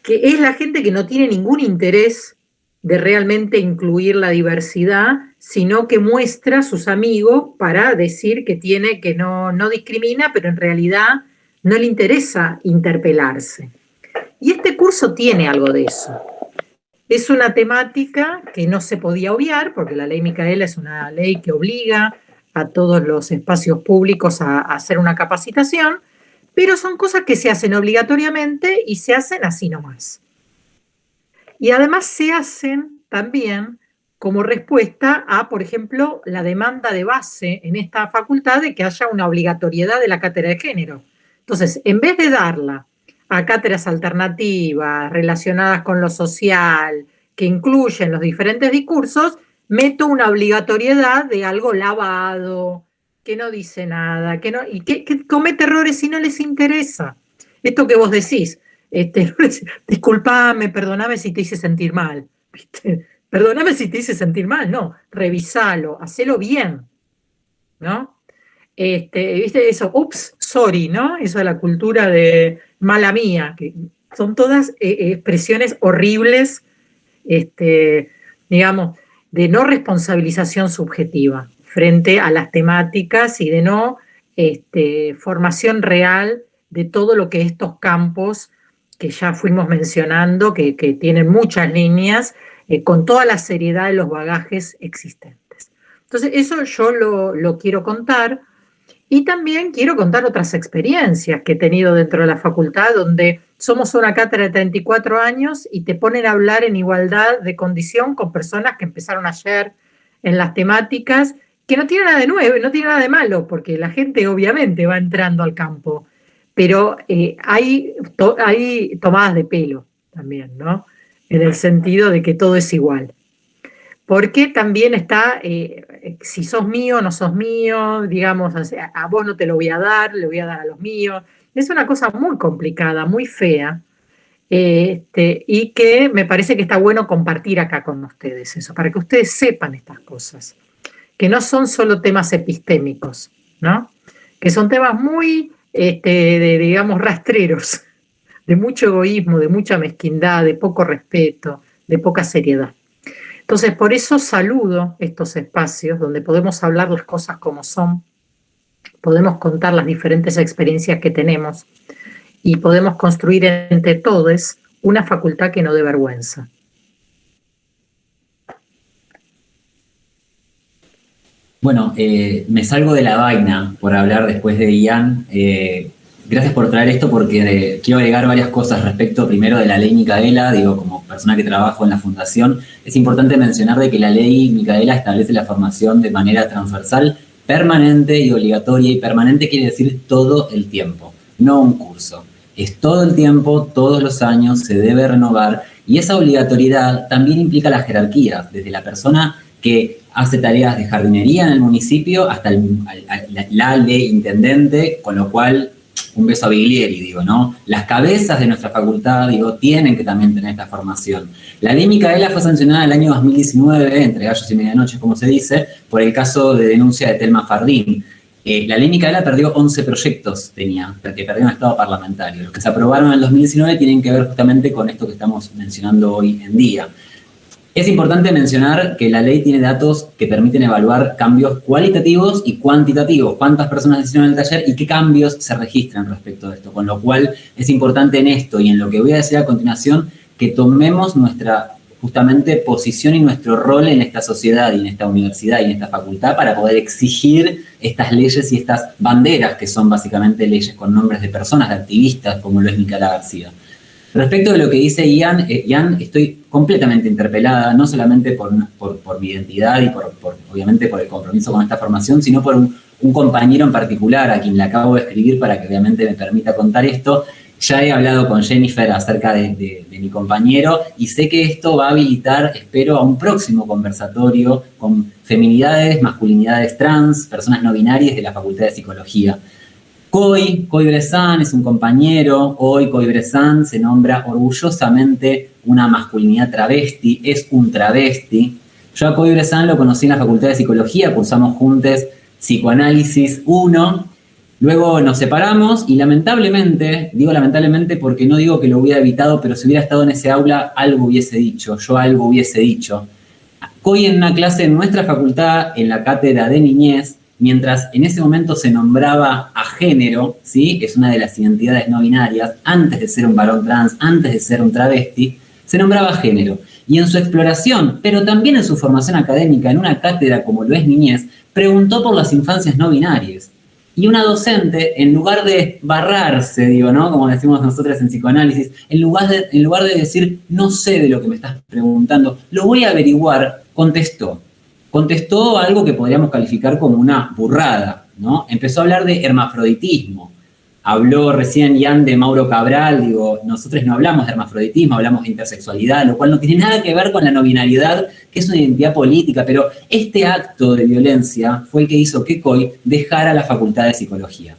que es la gente que no tiene ningún interés de realmente incluir la diversidad, sino que muestra a sus amigos para decir que no discrimina, pero en realidad no le interesa interpelarse. Y este curso tiene algo de eso. Es una temática que no se podía obviar, porque la ley Micaela es una ley que obliga a todos los espacios públicos a hacer una capacitación, pero son cosas que se hacen obligatoriamente y se hacen así nomás. Y además se hacen también como respuesta a, por ejemplo, la demanda de base en esta facultad de que haya una obligatoriedad de la cátedra de género. Entonces, en vez de darla a cátedras alternativas relacionadas con lo social, que incluye en los diferentes discursos, meto una obligatoriedad de algo lavado, que no dice nada, y que comete errores si no les interesa. Esto que vos decís, disculpame, perdóname si te hice sentir mal, ¿viste? Perdóname si te hice sentir mal, no, revisalo, hacelo bien, ¿no? ¿Viste eso? Ups, sorry, ¿no? Eso de la cultura de mala mía, que son todas expresiones horribles, digamos, de no responsabilización subjetiva frente a las temáticas y de no formación real de todo lo que estos campos que ya fuimos mencionando, que tienen muchas líneas, con toda la seriedad de los bagajes existentes. Entonces, eso yo lo quiero contar, y también quiero contar otras experiencias que he tenido dentro de la facultad, donde somos una cátedra de 34 años y te ponen a hablar en igualdad de condición con personas que empezaron ayer en las temáticas, que no tiene nada de nuevo, no tiene nada de malo, porque la gente obviamente va entrando al campo, pero hay tomadas de pelo también, ¿no? En el sentido de que todo es igual. Porque también está, si sos mío o no sos mío, digamos, a vos no te lo voy a dar, le voy a dar a los míos. Es una cosa muy complicada, muy fea, y que me parece que está bueno compartir acá con ustedes eso, para que ustedes sepan estas cosas, que no son solo temas epistémicos, ¿no? Que son temas muy, digamos, rastreros, de mucho egoísmo, de mucha mezquindad, de poco respeto, de poca seriedad. Entonces, por eso saludo estos espacios donde podemos hablar las cosas como son, podemos contar las diferentes experiencias que tenemos y podemos construir entre todos una facultad que no dé vergüenza. Bueno, me salgo de la vaina por hablar después de Ian. Gracias por traer esto porque quiero agregar varias cosas respecto primero de la ley Micaela. Digo, como persona que trabajo en la fundación, es importante mencionar de que la ley Micaela establece la formación de manera transversal, permanente y obligatoria. Y permanente quiere decir todo el tiempo, no un curso. Es todo el tiempo, todos los años, se debe renovar. Y esa obligatoriedad también implica la jerarquía, desde la persona que hace tareas de jardinería en el municipio hasta la ley intendente, con lo cual un beso a Biglieri, digo, ¿no? Las cabezas de nuestra facultad, digo, tienen que también tener esta formación. La ley Micaela fue sancionada en el año 2019, entre gallos y medianoche, como se dice, por el caso de denuncia de Telma Fardín. La ley Micaela perdió 11 proyectos, que perdieron estado parlamentario. Los que se aprobaron en el 2019 tienen que ver justamente con esto que estamos mencionando hoy en día. Es importante mencionar que la ley tiene datos que permiten evaluar cambios cualitativos y cuantitativos, cuántas personas hicieron el taller y qué cambios se registran respecto de esto, con lo cual es importante en esto y en lo que voy a decir a continuación que tomemos nuestra justamente posición y nuestro rol en esta sociedad y en esta universidad y en esta facultad para poder exigir estas leyes y estas banderas que son básicamente leyes con nombres de personas, de activistas, como lo es Micaela García. Respecto de lo que dice Ian, estoy completamente interpelada, no solamente por mi identidad y obviamente por el compromiso con esta formación, sino por un compañero en particular a quien le acabo de escribir para que obviamente me permita contar esto. Ya he hablado con Jennifer acerca de mi compañero y sé que esto va a habilitar, espero, a un próximo conversatorio con feminidades, masculinidades trans, personas no binarias de la Facultad de Psicología. Coy Bressan es un compañero. Hoy Coy Bressan se nombra orgullosamente una masculinidad travesti, es un travesti. Yo a Coy Bressan lo conocí en la Facultad de Psicología, cursamos juntos Psicoanálisis 1, luego nos separamos y lamentablemente, digo lamentablemente porque no digo que lo hubiera evitado, pero si hubiera estado en ese aula algo hubiese dicho, yo algo hubiese dicho. Coy en una clase en nuestra facultad, en la cátedra de niñez, mientras en ese momento se nombraba a género, ¿sí? Que es una de las identidades no binarias, antes de ser un varón trans, antes de ser un travesti, se nombraba a género. Y en su exploración, pero también en su formación académica, en una cátedra como lo es niñez, preguntó por las infancias no binarias. Y una docente, en lugar de barrarse, digo, ¿no? Como decimos nosotros en psicoanálisis, en lugar de decir, no sé de lo que me estás preguntando, lo voy a averiguar, contestó algo que podríamos calificar como una burrada, ¿no? Empezó a hablar de hermafroditismo. Habló recién Ian de Mauro Cabral, digo, nosotros no hablamos de hermafroditismo, hablamos de intersexualidad, lo cual no tiene nada que ver con la no binariedad, que es una identidad política, pero este acto de violencia fue el que hizo que COI dejara la Facultad de Psicología.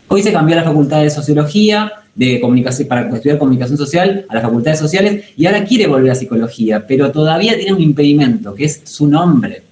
Hoy se cambió a la Facultad de Sociología, de comunicación, para estudiar comunicación social, a las facultades sociales, y ahora quiere volver a psicología, pero todavía tiene un impedimento, que es su nombre.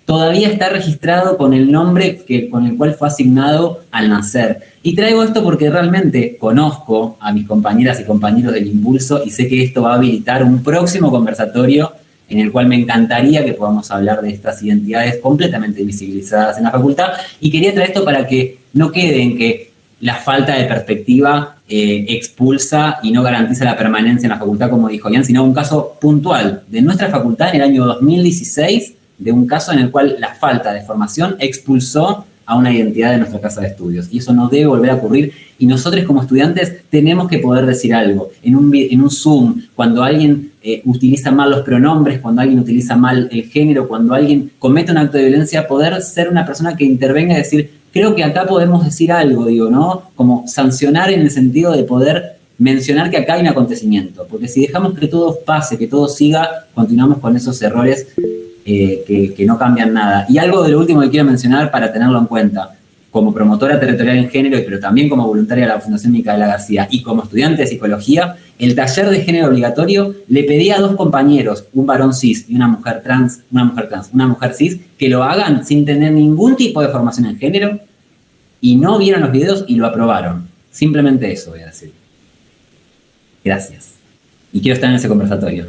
Todavía está registrado con el nombre con el cual fue asignado al nacer. Y traigo esto porque realmente conozco a mis compañeras y compañeros del Impulso y sé que esto va a habilitar un próximo conversatorio en el cual me encantaría que podamos hablar de estas identidades completamente invisibilizadas en la facultad. Y quería traer esto para que no quede en que la falta de perspectiva expulsa y no garantiza la permanencia en la facultad, como dijo Ian, sino un caso puntual de nuestra facultad en el año 2016, de un caso en el cual la falta de formación expulsó a una identidad de nuestra casa de estudios. Y eso no debe volver a ocurrir. Y nosotros como estudiantes tenemos que poder decir algo. En un Zoom, cuando alguien utiliza mal los pronombres, cuando alguien utiliza mal el género, cuando alguien comete un acto de violencia, poder ser una persona que intervenga y decir, creo que acá podemos decir algo, digo, ¿no? Como sancionar en el sentido de poder mencionar que acá hay un acontecimiento. Porque si dejamos que todo pase, que todo siga, continuamos con esos errores que no cambian nada. Y algo de lo último que quiero mencionar para tenerlo en cuenta, como promotora territorial en género, pero también como voluntaria de la Fundación Micaela García y como estudiante de psicología, el taller de género obligatorio le pedí a 2 compañeros, un varón cis y una mujer cis, que lo hagan sin tener ningún tipo de formación en género, y no vieron los videos y lo aprobaron. Simplemente eso voy a decir. Gracias. Y quiero estar en ese conversatorio.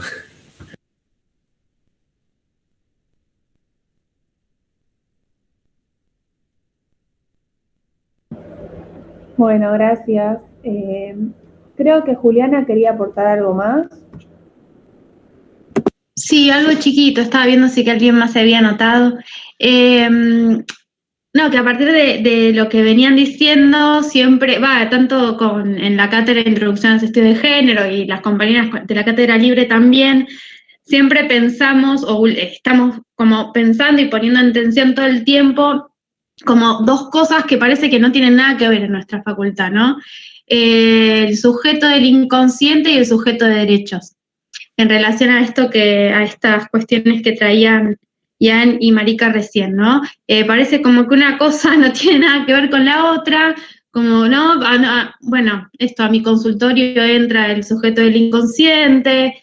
Bueno, gracias. Creo que Juliana quería aportar algo más. Sí, algo chiquito, estaba viendo si que alguien más se había anotado. No, que a partir de lo que venían diciendo, siempre, tanto en la cátedra de Introducción a los Estudios de Género y las compañeras de la cátedra libre también, siempre pensamos o estamos como pensando y poniendo en tensión todo el tiempo como 2 cosas que parece que no tienen nada que ver en nuestra facultad, ¿no? El sujeto del inconsciente y el sujeto de derechos. En relación a estas cuestiones que traían Ian y Marika recién, ¿no? Parece como que una cosa no tiene nada que ver con la otra, como, ¿no? Bueno, a mi consultorio entra el sujeto del inconsciente,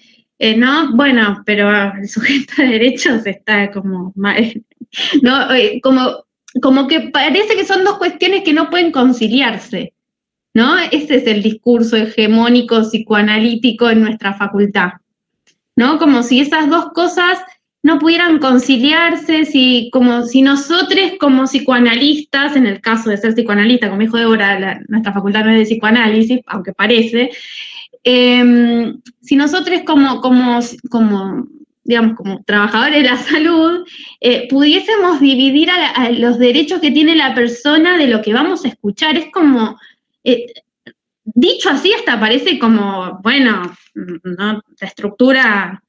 ¿no? Bueno, pero el sujeto de derechos está como, ¿no? Como que parece que son 2 cuestiones que no pueden conciliarse, ¿no? Ese es el discurso hegemónico psicoanalítico en nuestra facultad, ¿no? Como si esas 2 cosas no pudieran conciliarse, como si nosotros como psicoanalistas, en el caso de ser psicoanalista, como dijo Débora, nuestra facultad no es de psicoanálisis, aunque parece, si nosotros digamos, como trabajadores de la salud, pudiésemos dividir a los derechos que tiene la persona de lo que vamos a escuchar, es como, dicho así hasta parece como, bueno, ¿no? La estructura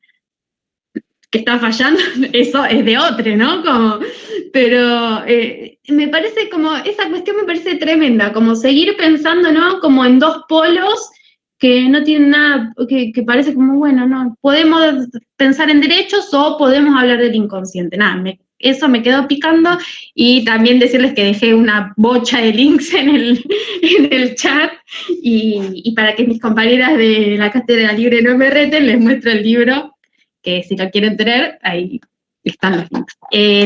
que está fallando, eso es de otro, ¿no? Pero me parece como, esa cuestión me parece tremenda, como seguir pensando, ¿no? Como en 2 polos que no tienen nada, que parece como, bueno, no, podemos pensar en derechos o podemos hablar del inconsciente. Nada, eso me quedó picando, y también decirles que dejé una bocha de links en el chat, y para que mis compañeras de la cátedra libre no me reten, les muestro el libro, que si lo quieren tener, ahí están los links.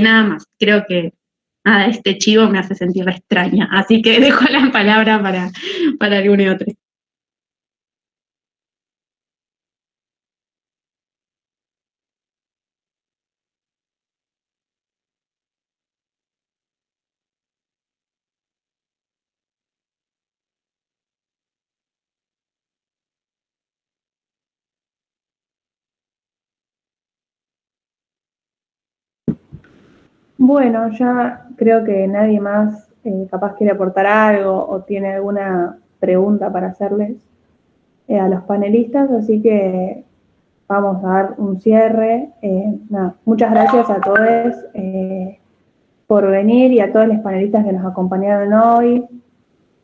Nada más, creo que este chivo me hace sentir extraña, así que dejo la palabra para alguno y otro. Bueno, ya creo que nadie más capaz quiere aportar algo o tiene alguna pregunta para hacerles a los panelistas, así que vamos a dar un cierre. Muchas gracias a todos por venir y a todos los panelistas que nos acompañaron hoy.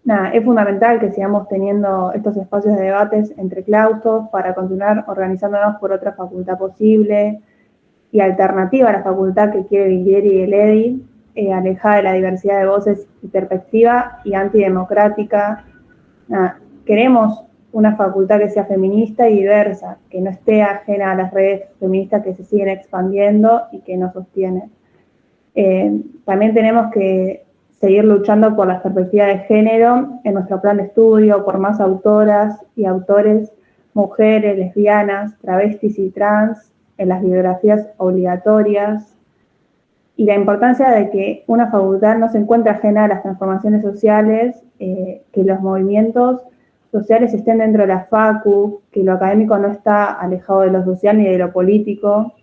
nada, es fundamental que sigamos teniendo estos espacios de debates entre claustros para continuar organizándonos por otra facultad posible y alternativa a la facultad que quiere Viglieri y el EDI, alejada de la diversidad de voces y perspectiva y antidemocrática. Nada, queremos una facultad que sea feminista y diversa, que no esté ajena a las redes feministas que se siguen expandiendo y que nos sostienen. También tenemos que seguir luchando por las perspectivas de género en nuestro plan de estudio, por más autoras y autores, mujeres, lesbianas, travestis y trans, en las bibliografías obligatorias, y la importancia de que una facultad no se encuentre ajena a las transformaciones sociales, que los movimientos sociales estén dentro de la facu, que lo académico no está alejado de lo social ni de lo político.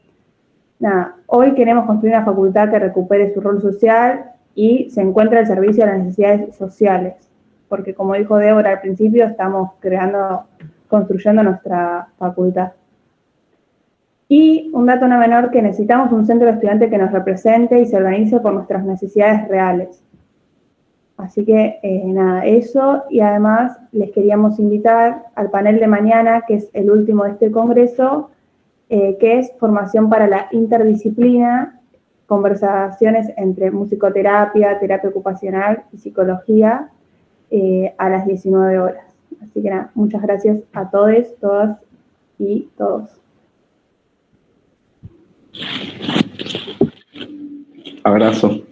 Nada, hoy queremos construir una facultad que recupere su rol social y se encuentre al servicio de las necesidades sociales, porque como dijo Débora al principio, estamos construyendo nuestra facultad. Y un dato no menor, que necesitamos un centro de estudiantes que nos represente y se organice por nuestras necesidades reales. Así que nada, eso, y además les queríamos invitar al panel de mañana, que es el último de este congreso, que es formación para la interdisciplina, conversaciones entre musicoterapia, terapia ocupacional y psicología, a las 19 horas. Así que nada, muchas gracias a todos, todas y todos. Abrazo.